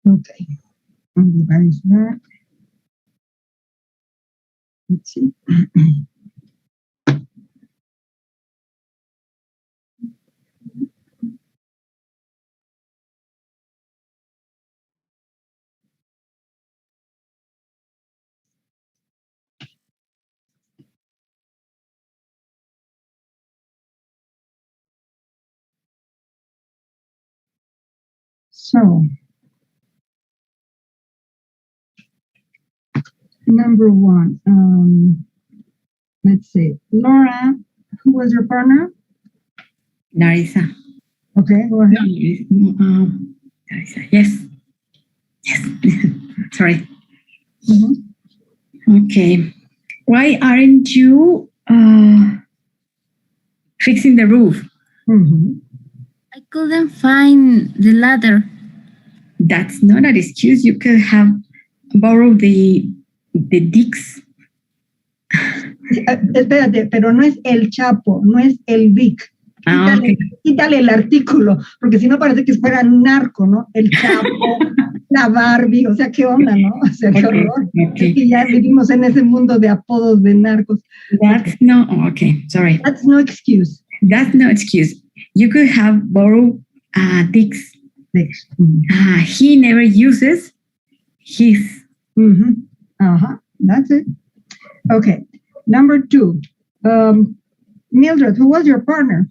Okay. Everybody's back. Let's see. So, number one, let's see. Laura, who was your partner? Larissa. Okay, go ahead. Larissa. Yes. Sorry. Mm-hmm. Okay. Why aren't you fixing the roof? Mm-hmm. I couldn't find the ladder. That's not an excuse. You could have borrowed the Dix. Espérate, pero no es el Chapo, no es el Vic. Quítale el artículo, porque si no parece que fuera narco, ¿no? El Chapo, la Barbie, o sea, ¿qué onda, no? O sea, qué horror. Es que ya vivimos en ese mundo de apodos de narcos. That's no, okay, sorry. That's no excuse. That's no excuse. You could have borrowed Dix. Mm-hmm. He never uses his. Mm-hmm. That's it. Okay. Number two. Mildred, who was your partner?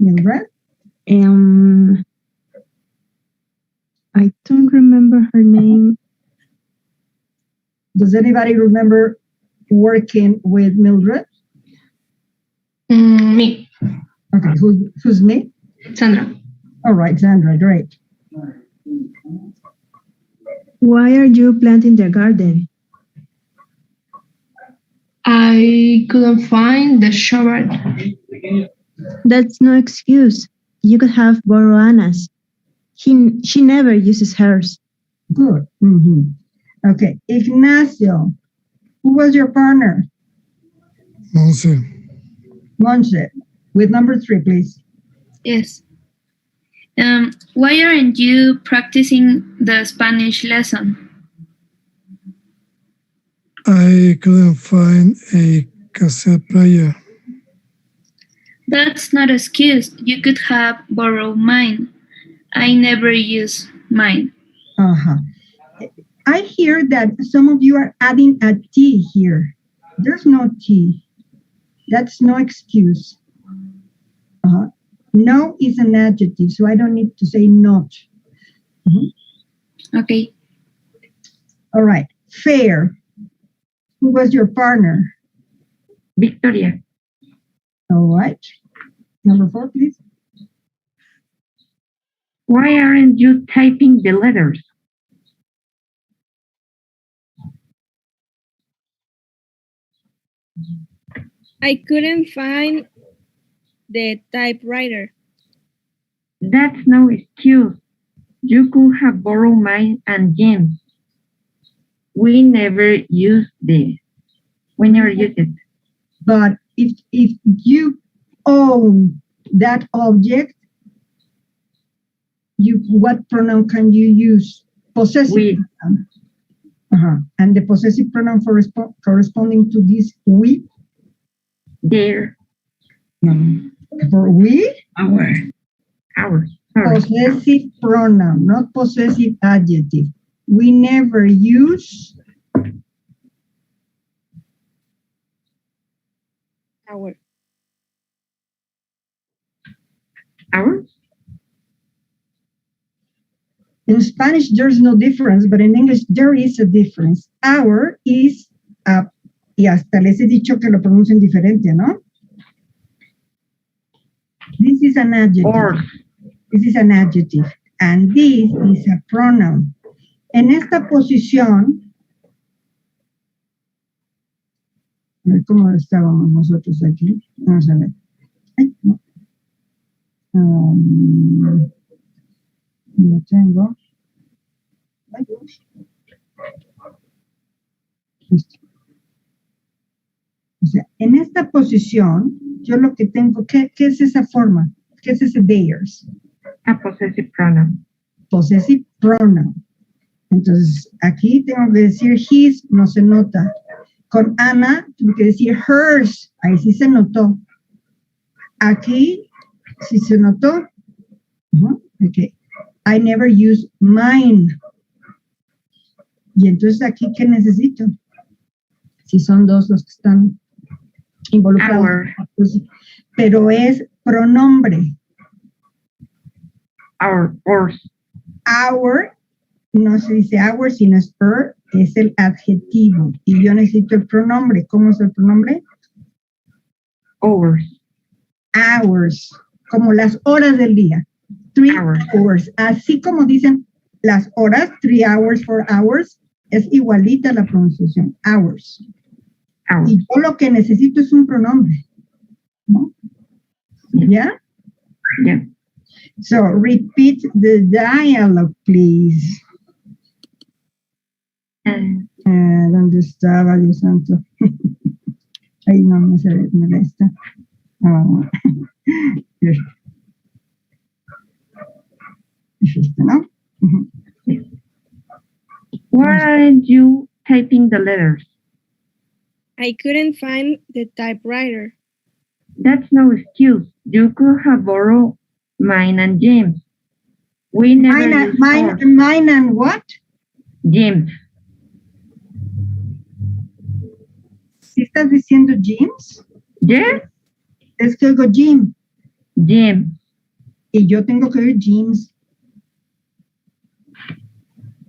Mildred? I don't remember her name. Does anybody remember working with Mildred? Me. Okay, who's me? Sandra. All right, Sandra, great. Why are you planting the garden? I couldn't find the shovel. That's no excuse. You could have borrowed Anna's. She never uses hers. Good. Mm-hmm. Okay, Ignacio, who was your partner? Monse, with number 3, please. Yes. Why aren't you practicing the Spanish lesson? I couldn't find a cassette player. That's not an excuse. You could have borrowed mine. I never use mine. I hear that some of you are adding a T here. There's no T. That's no excuse. No is an adjective, so I don't need to say not. Mm-hmm. Okay. All right. Fair. Who was your partner? Victoria. All right. Number 4, please. Why aren't you typing the letters? I couldn't find the typewriter. That's no excuse. You could have borrowed mine and James. We never use it. But if you own that object, what pronoun can you use? Possessive pronoun. And the possessive pronoun corresponding to this we? Their. No. For we? Our. Sorry. Possessive pronoun, not possessive adjective. We never use our. Our? In Spanish, there's no difference, but in English, there is a difference. Our is, y hasta les he dicho que lo pronuncien diferente, ¿no? This is an adjective. Or. This is an adjective. And this is a pronoun. En esta posición, a ver cómo estábamos nosotros aquí. Vamos a ver. Ay, no. Lo tengo. Ay, Dios. Listo. O sea, en esta posición, yo lo que tengo, ¿qué es esa forma? ¿Qué es ese theirs? A possessive pronoun. Possessive pronoun. Entonces, aquí tengo que decir his, no se nota. Con Ana, tengo que decir hers, ahí sí se notó. Aquí, sí se notó. Okay. I never use mine. Y entonces aquí, ¿qué necesito? Si son dos los que están involucrados. Pues, pero es pronombre. Our, no se dice our, sino es her, es el adjetivo. Y yo necesito el pronombre. ¿Cómo es el pronombre? Hours. Hours. Como las horas del día. 3 hours. Así como dicen las horas, 3 hours, 4 hours, es igualita la pronunciación. Hours. Y yo lo que necesito es un pronombre. ¿No? ¿Ya? Yeah. So, repeat the dialogue, please. ¿Dónde estaba, Dios santo? Ahí no me molesta. ¿No? Why aren't you typing the letters? I couldn't find the typewriter. That's no excuse. You could have borrowed mine and James. We never use ours. Mine and what? James. ¿Sí estás diciendo James? Yes. Es que oigo Jim. James. Y yo tengo que oír James.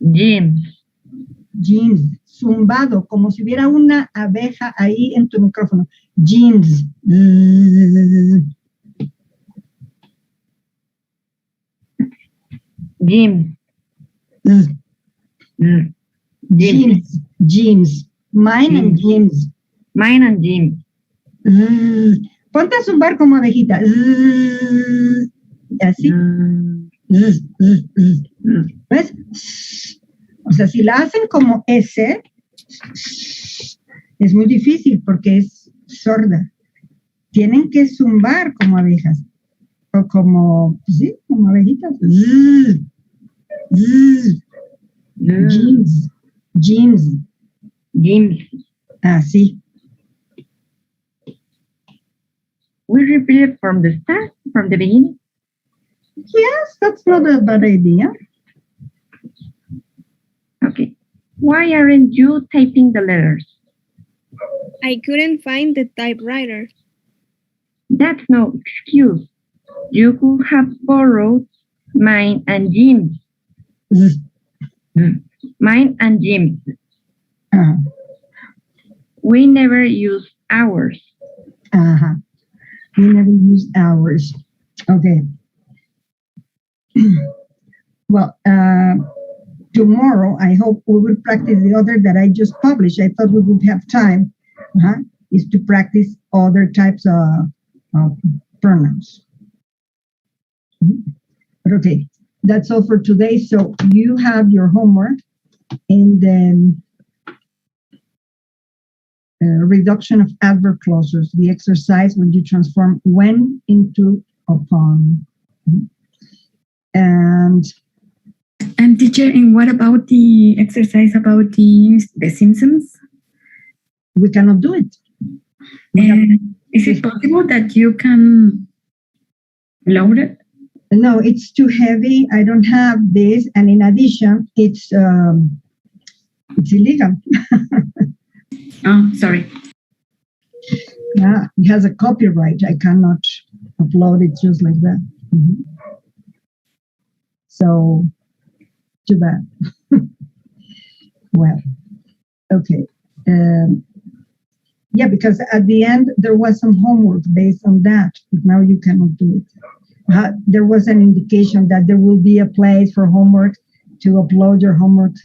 James. James. Zumbado, como si hubiera una abeja ahí en tu micrófono. James. James. James. James. Mine and James. Mine and James. Ponte a zumbar como abejita. Así. ¿Ves? O sea, si la hacen como S, es muy difícil porque es sorda. Tienen que zumbar como abejas. O como, sí, como abejitas. James. James. James. Así. We repeat it from the start, from the beginning. Yes, that's not a bad idea. Okay. Why aren't you typing the letters? I couldn't find the typewriter. That's no excuse. You could have borrowed mine and Jim's. Mine and Jim's. We never use ours. We never use ours. Okay. Well, tomorrow, I hope we will practice the other that I just published. I thought we would have time, is to practice other types of pronouns. But okay, that's all for today. So you have your homework, and then reduction of adverb clauses, the exercise when you transform when into upon. And teacher, and what about the exercise about the Simpsons? We cannot do it. Is it possible that you can load it? No, it's too heavy. I don't have this, and in addition, it's illegal. Oh, sorry. Yeah, it has a copyright. I cannot upload it just like that. Mm-hmm. So, too bad. Well, okay. Yeah, because at the end there was some homework based on that, but now you cannot do it. There was an indication that there will be a place for homework to upload your homework,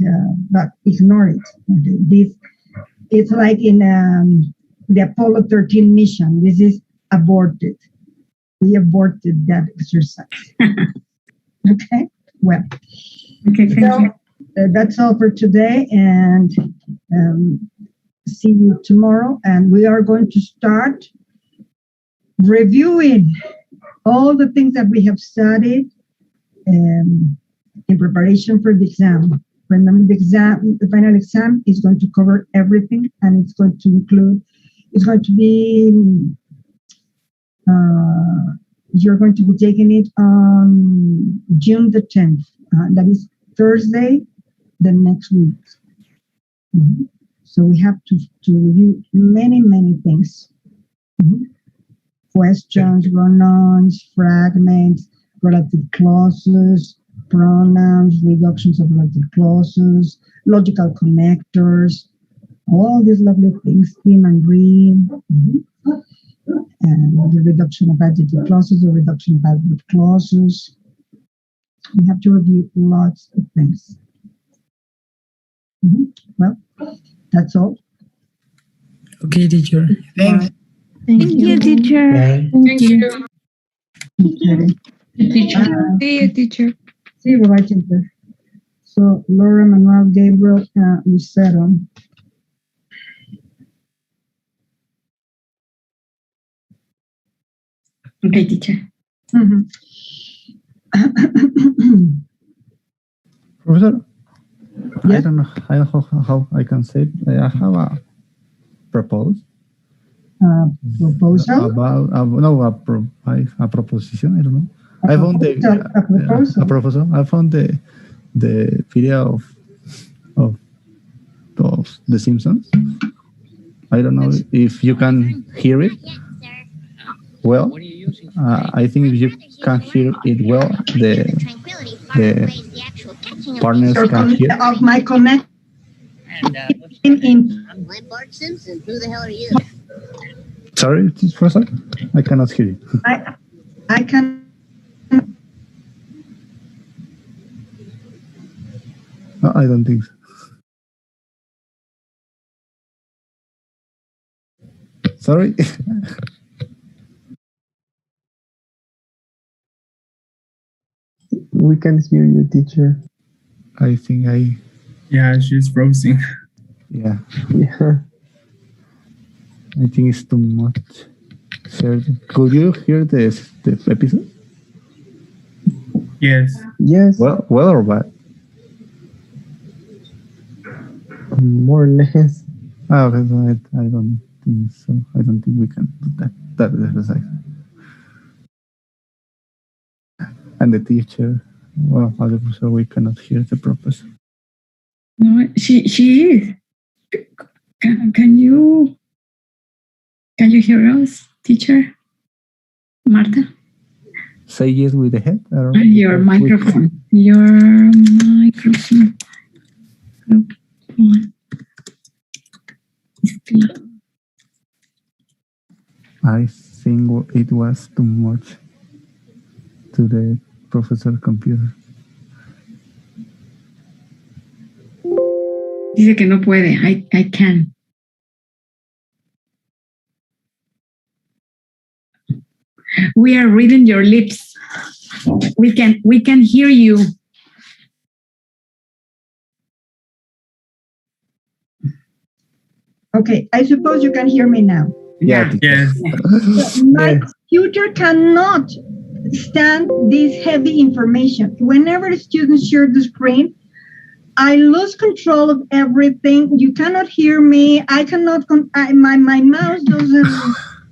but ignore it. Okay. It's like in the Apollo 13 mission. This is aborted. We aborted that exercise. Okay, well. Okay, thank you. That's all for today, and see you tomorrow. And we are going to start reviewing all the things that we have studied in preparation for the exam. Remember, the final exam is going to cover everything, and it's going to be, you're going to be taking it on June the 10th. That is Thursday, the next week. Mm-hmm. So we have to review many things. Mm-hmm. Questions, run-ons, fragments, relative clauses, pronouns, reductions of relative clauses, logical connectors, all these lovely things, theme and dream, and the reduction of adjective clauses, the reduction of adverb clauses. We have to review lots of things. Well, that's all. Okay, teacher. Thanks. Thank you, teacher. Bye. Thank you. Okay. Teacher. See you, teacher. See you, bye, teacher. So, Laura, Manuel, Gabriel, Lucero. Okay, teacher. Professor, I don't know how I can say it. I have a proposal. Proposal? About a proposition. I don't know. I found a proposal. I found the video of The Simpsons. I don't know if you can hear it. Well, I think if you can hear it well, the partners can hear. Of my connect. I'm Bart Simpson. Who the hell are you? Sorry, for a second. I cannot hear you. I can. No, I don't think so. Sorry. We can hear you, teacher. I think Yeah, she's frozen. Yeah. Yeah. I think it's too much. Could you hear the episode? Yes. Yes. Well or bad? More or less. Oh, okay, so I don't think so. I don't think we can do that exercise. And the teacher, well, other professor, we cannot hear the professor. No, she is. Can you hear us, teacher? Marta? Say yes with the head. Or Your microphone. Your microphone. I think it was too much to the professor computer. Dice que no puede. I can. We are reading your lips. We can hear you. Okay, I suppose you can hear me now. Yeah. Yes. My computer cannot stand this heavy information. Whenever students share the screen, I lose control of everything. You cannot hear me. I cannot, my mouse doesn't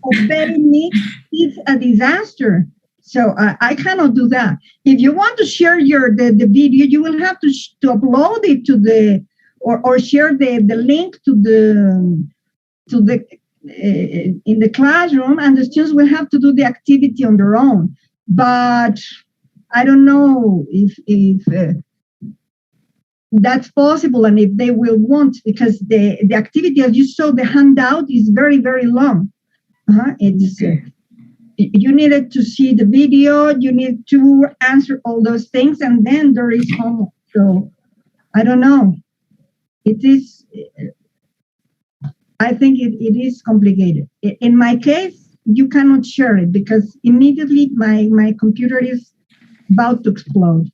obey me. It's a disaster. So I cannot do that. If you want to share the video, you will have to upload it to the, or share the link to the in the classroom, and the students will have to do the activity on their own. But I don't know if that's possible and if they will want, because the activity, as you saw, the handout is very, very long. It's you needed to see the video, you need to answer all those things, and then there is homework. So I don't know. It is, I think it is complicated. In my case, you cannot share it because immediately my computer is about to explode.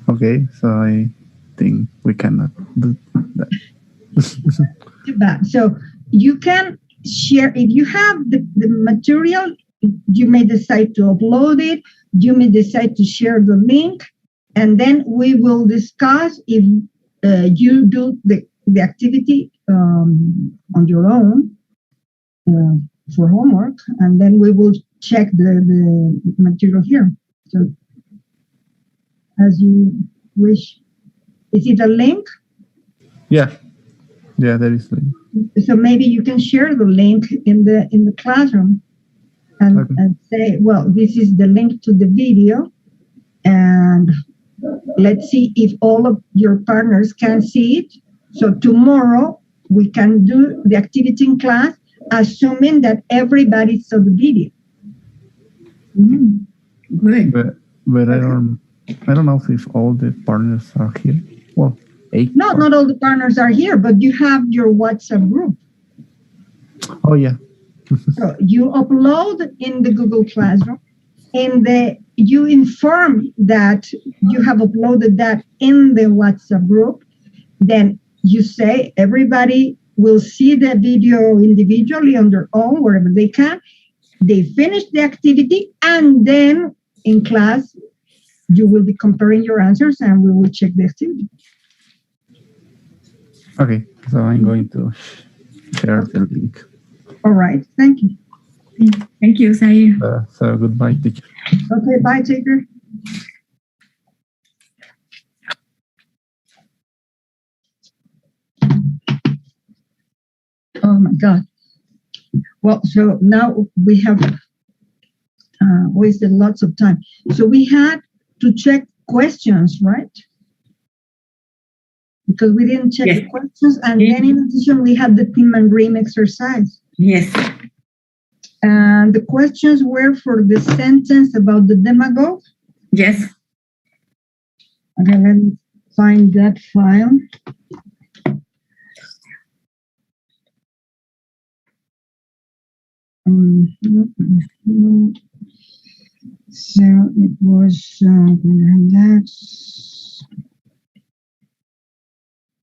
Okay, so I think we cannot do that. Too bad. So you can share, if you have the material, you may decide to upload it, you may decide to share the link, and then we will discuss if you do the activity on your own for homework, and then we will check the material here. So as you wish. Is it a link? Yeah, there is a link. So maybe you can share the link in the classroom and say, well, this is the link to the video, and let's see if all of your partners can see it. So tomorrow we can do the activity in class, assuming that everybody saw the video. Good. But I don't know if all the partners are here. Well, 8. No, not all the partners are here, but you have your WhatsApp group. Oh yeah. So you upload in the Google Classroom, you inform that you have uploaded that in the WhatsApp group. Then you say everybody will see the video individually on their own, wherever they can. They finish the activity, and then in class, you will be comparing your answers, and we will check the activity. Okay, so I'm going to share the link. All right, thank you. Thank you, Zaire. So goodbye, teacher. Okay, bye, teacher. Oh my God. Well, so now we have wasted lots of time. So we had to check questions, right? Because we didn't check the questions, and then in addition we had the Tim and Dream exercise. Yes. And the questions were for the sentence about the demagogue. Yes. Okay, let me find that file. So it was that's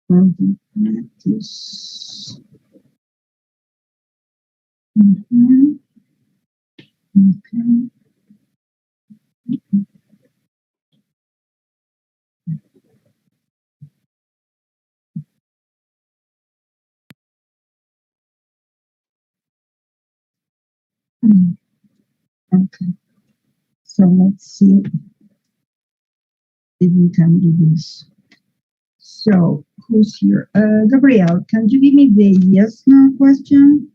for the practice. Okay. Okay. So let's see if we can do this. So who's here? Gabriel, can you give me the yes/no question?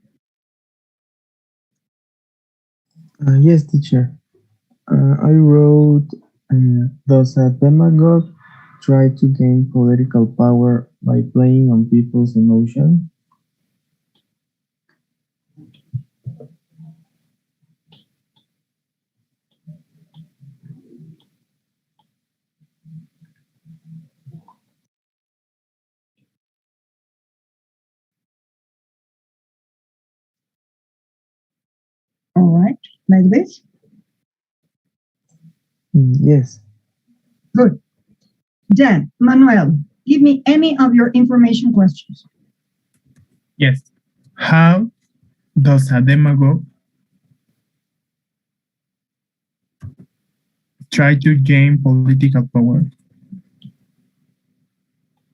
Yes, teacher. I wrote, does a demagogue try to gain political power by playing on people's emotions? All right, like this? Yes. Good. Then, Manuel, give me any of your information questions. Yes. How does a demagogue try to gain political power?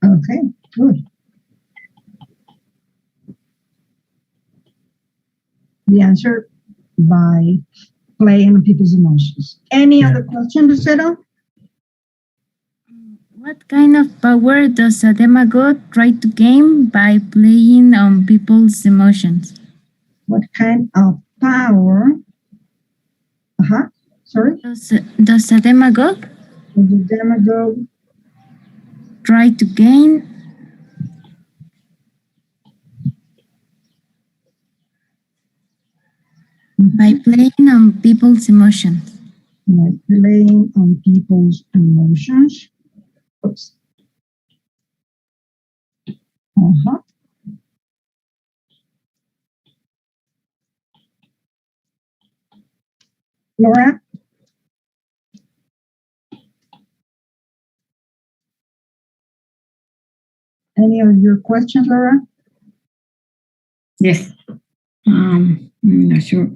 Okay, good. The answer by playing on people's emotions. Any other question, Lucero? What kind of power does a demagogue try to gain by playing on people's emotions? What kind of power? Sorry? Does a demagogue try to gain by playing on people's emotions? By playing on people's emotions. Oops. Laura? Any of your questions, Laura? Yes. I'm not sure.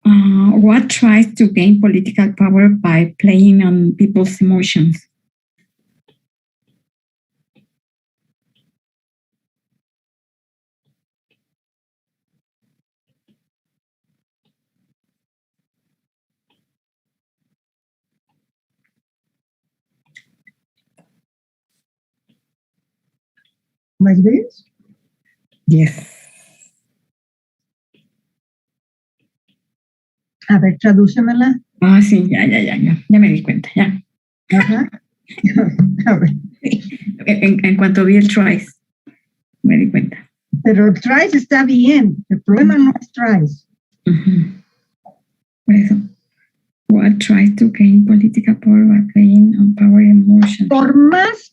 What tries to gain political power by playing on people's emotions? Like this? Yes. A ver, tradúcemela. Ah, sí, ya me di cuenta, ya. Ajá. A ver. En cuanto vi el tries, me di cuenta. Pero tries está bien. El problema no es tries. Por eso. What tries to gain political power by playing on power emotions? Por más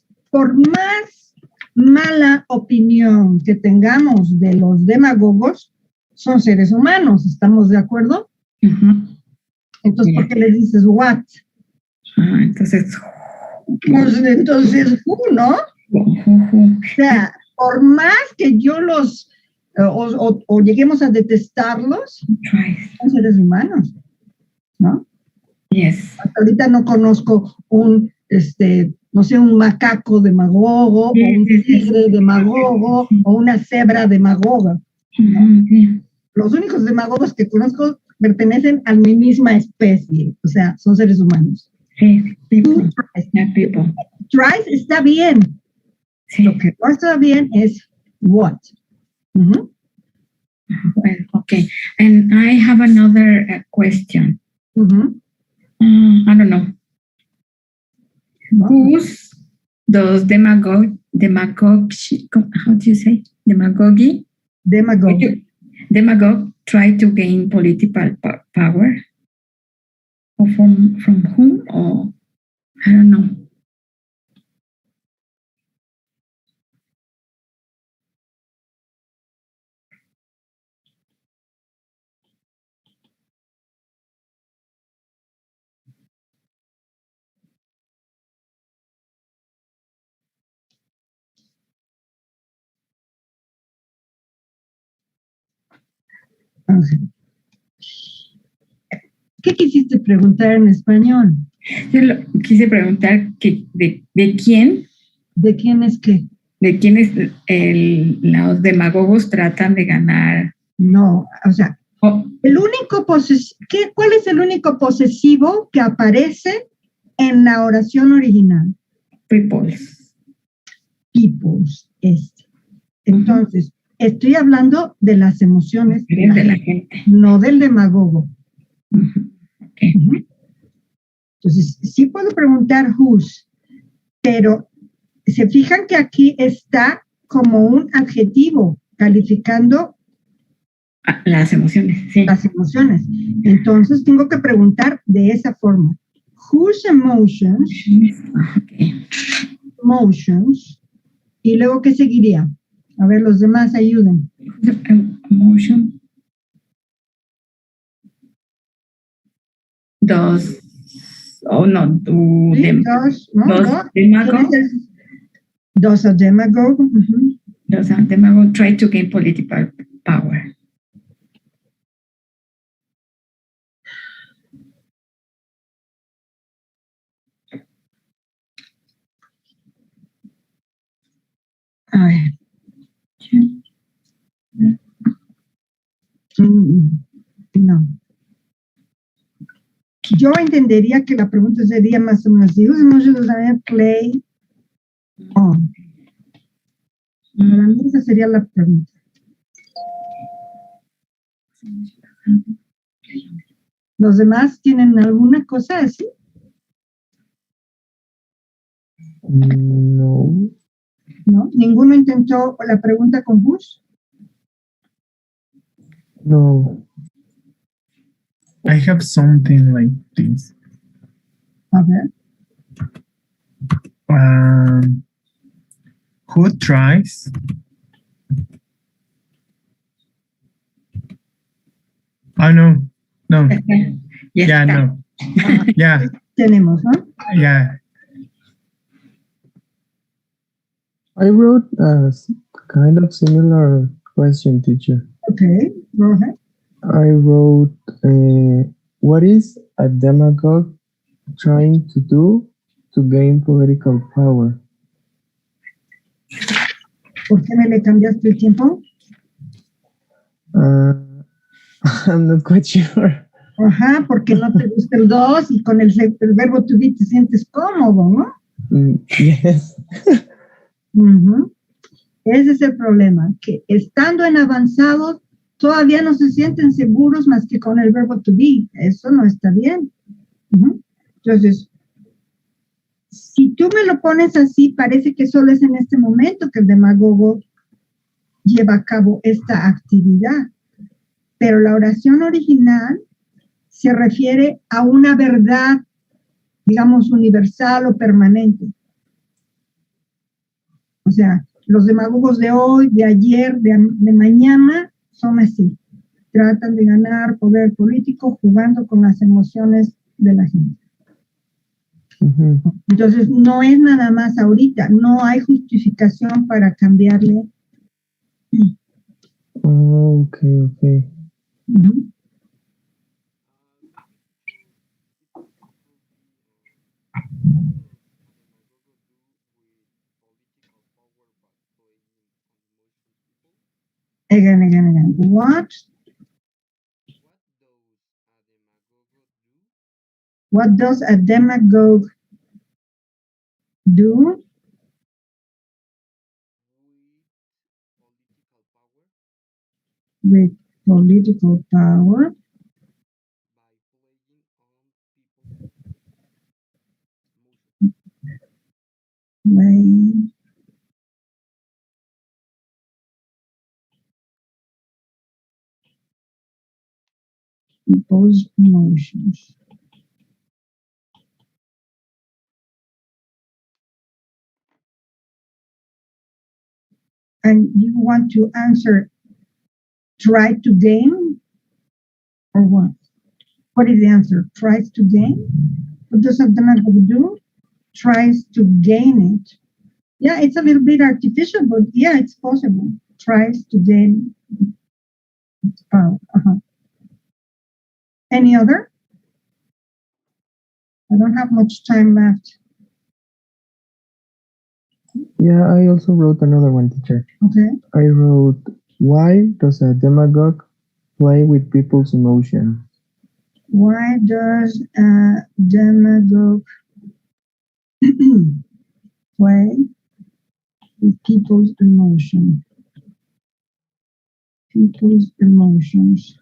mala opinión que tengamos de los demagogos, son seres humanos, ¿estamos de acuerdo? Entonces, ¿por qué les dices what? Entonces, pues entonces, who, ¿no? O sea, por más que yo los o lleguemos a detestarlos, son seres humanos, ¿no? Yes. Hasta ahorita no conozco un no sé, un macaco demagogo, o un tigre demagogo, o una cebra demagoga, ¿no? Los únicos demagogos que conozco pertenecen a mi misma especie, o sea, son seres humanos. Sí, people. Tries está bien. Sí. Lo que no está bien es what. Well, okay, and I have another question. I don't know. Whose does demagogue, how do you say? Demagogue try to gain political power? Or from whom? Or I don't know. ¿Qué quisiste preguntar en español? Yo quise preguntar que de quién. ¿De quién es qué? ¿De quiénes los demagogos tratan de ganar? No, o sea, el único ¿cuál es el único posesivo que aparece en la oración original? People's. Entonces, estoy hablando de las emociones de la gente, no del demagogo. Entonces, sí puedo preguntar whose, pero se fijan que aquí está como un adjetivo calificando las emociones. Sí. Las emociones. Entonces, tengo que preguntar de esa forma. Whose emotions? Emotions. Y luego, ¿qué seguiría? A ver, los demás ayuden. Emotion. Dos. Oh, no. ¿Sí? Dos. No. Does a demagogue? Does a demagogue try to gain political power? No. Yo entendería que la pregunta sería más o menos así. Play on. Para mí esa sería la pregunta. ¿Los demás tienen alguna cosa así? No. ¿No? ¿Ninguno intentó la pregunta con Bush? No. I have something like this. A ver. Who tries? Oh, no. No. Yeah, no. Yeah. Tenemos, ¿no? Yeah. I wrote a kind of similar question, teacher. Okay, go ahead. I wrote, what is a demagogue trying to do to gain political power? ¿Por qué me le cambiaste el tiempo? I'm not quite sure. Ajá, porque no te gusta el 2 y con el verbo to be te sientes cómodo, ¿no? Yes. Ese es el problema, que estando en avanzados todavía no se sienten seguros más que con el verbo to be. Eso no está bien. Entonces, si tú me lo pones así, parece que solo es en este momento que el demagogo lleva a cabo esta actividad. Pero la oración original se refiere a una verdad, digamos, universal o permanente. O sea, los demagogos de hoy, de ayer, de mañana, son así. Tratan de ganar poder político jugando con las emociones de la gente. Entonces, no es nada más ahorita. No hay justificación para cambiarle. Okay. Again. What does a demagogue do? With political power. By people's emotions. And you want to answer, try to gain, or what? What is the answer? Tries to gain? What does a demagogue do? Tries to gain it. Yeah, it's a little bit artificial, but yeah, it's possible. Tries to gain power. Any other? I don't have much time left. Yeah, I also wrote another one, teacher. Okay. I wrote, why does a demagogue play with people's emotions? Why does a demagogue play with people's emotions? People's emotions.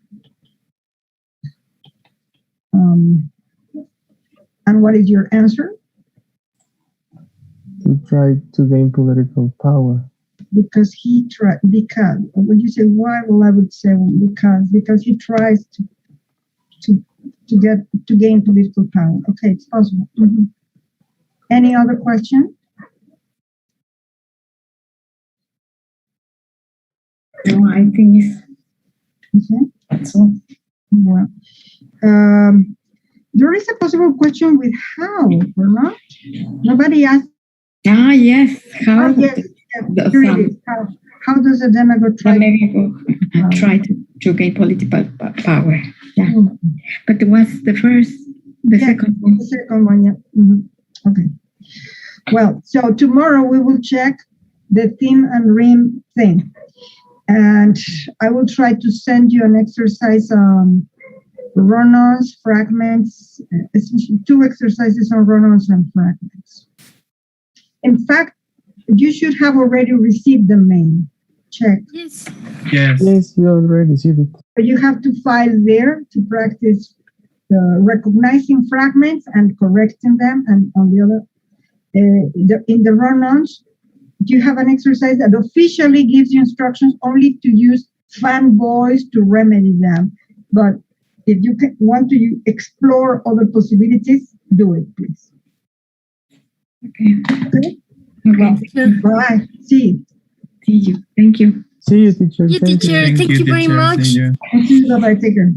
And what is your answer? To try to gain political power. Because he tried. Because when you say why, well, I would say because he tries to gain political power. Okay, it's possible. Any other question? No, I think it's that's all. Well, there is a possible question with how or not. Nobody asked Yes. How? Yes. Here it is. How does a demagogue try? Try to gain political power. Yeah. But what's the first? The second one. The second one, yeah. Okay. Well, so tomorrow we will check the theme and rhyme thing. And I will try to send you an exercise on run-ons, fragments, essentially 2 exercises on run-ons and fragments. In fact, you should have already received the mail. Check. Yes. Yes, we already received it. But you have to file there to practice recognizing fragments and correcting them. And on the other, in the run-ons, you have an exercise that officially gives you instructions only to use fanboys to remedy them. But if you want to explore other possibilities, do it, please. Okay. Well, bye. See you. See you. Thank you. See you, teacher. Thank you, Thank you very teacher. much. See you. Bye-bye. Take care.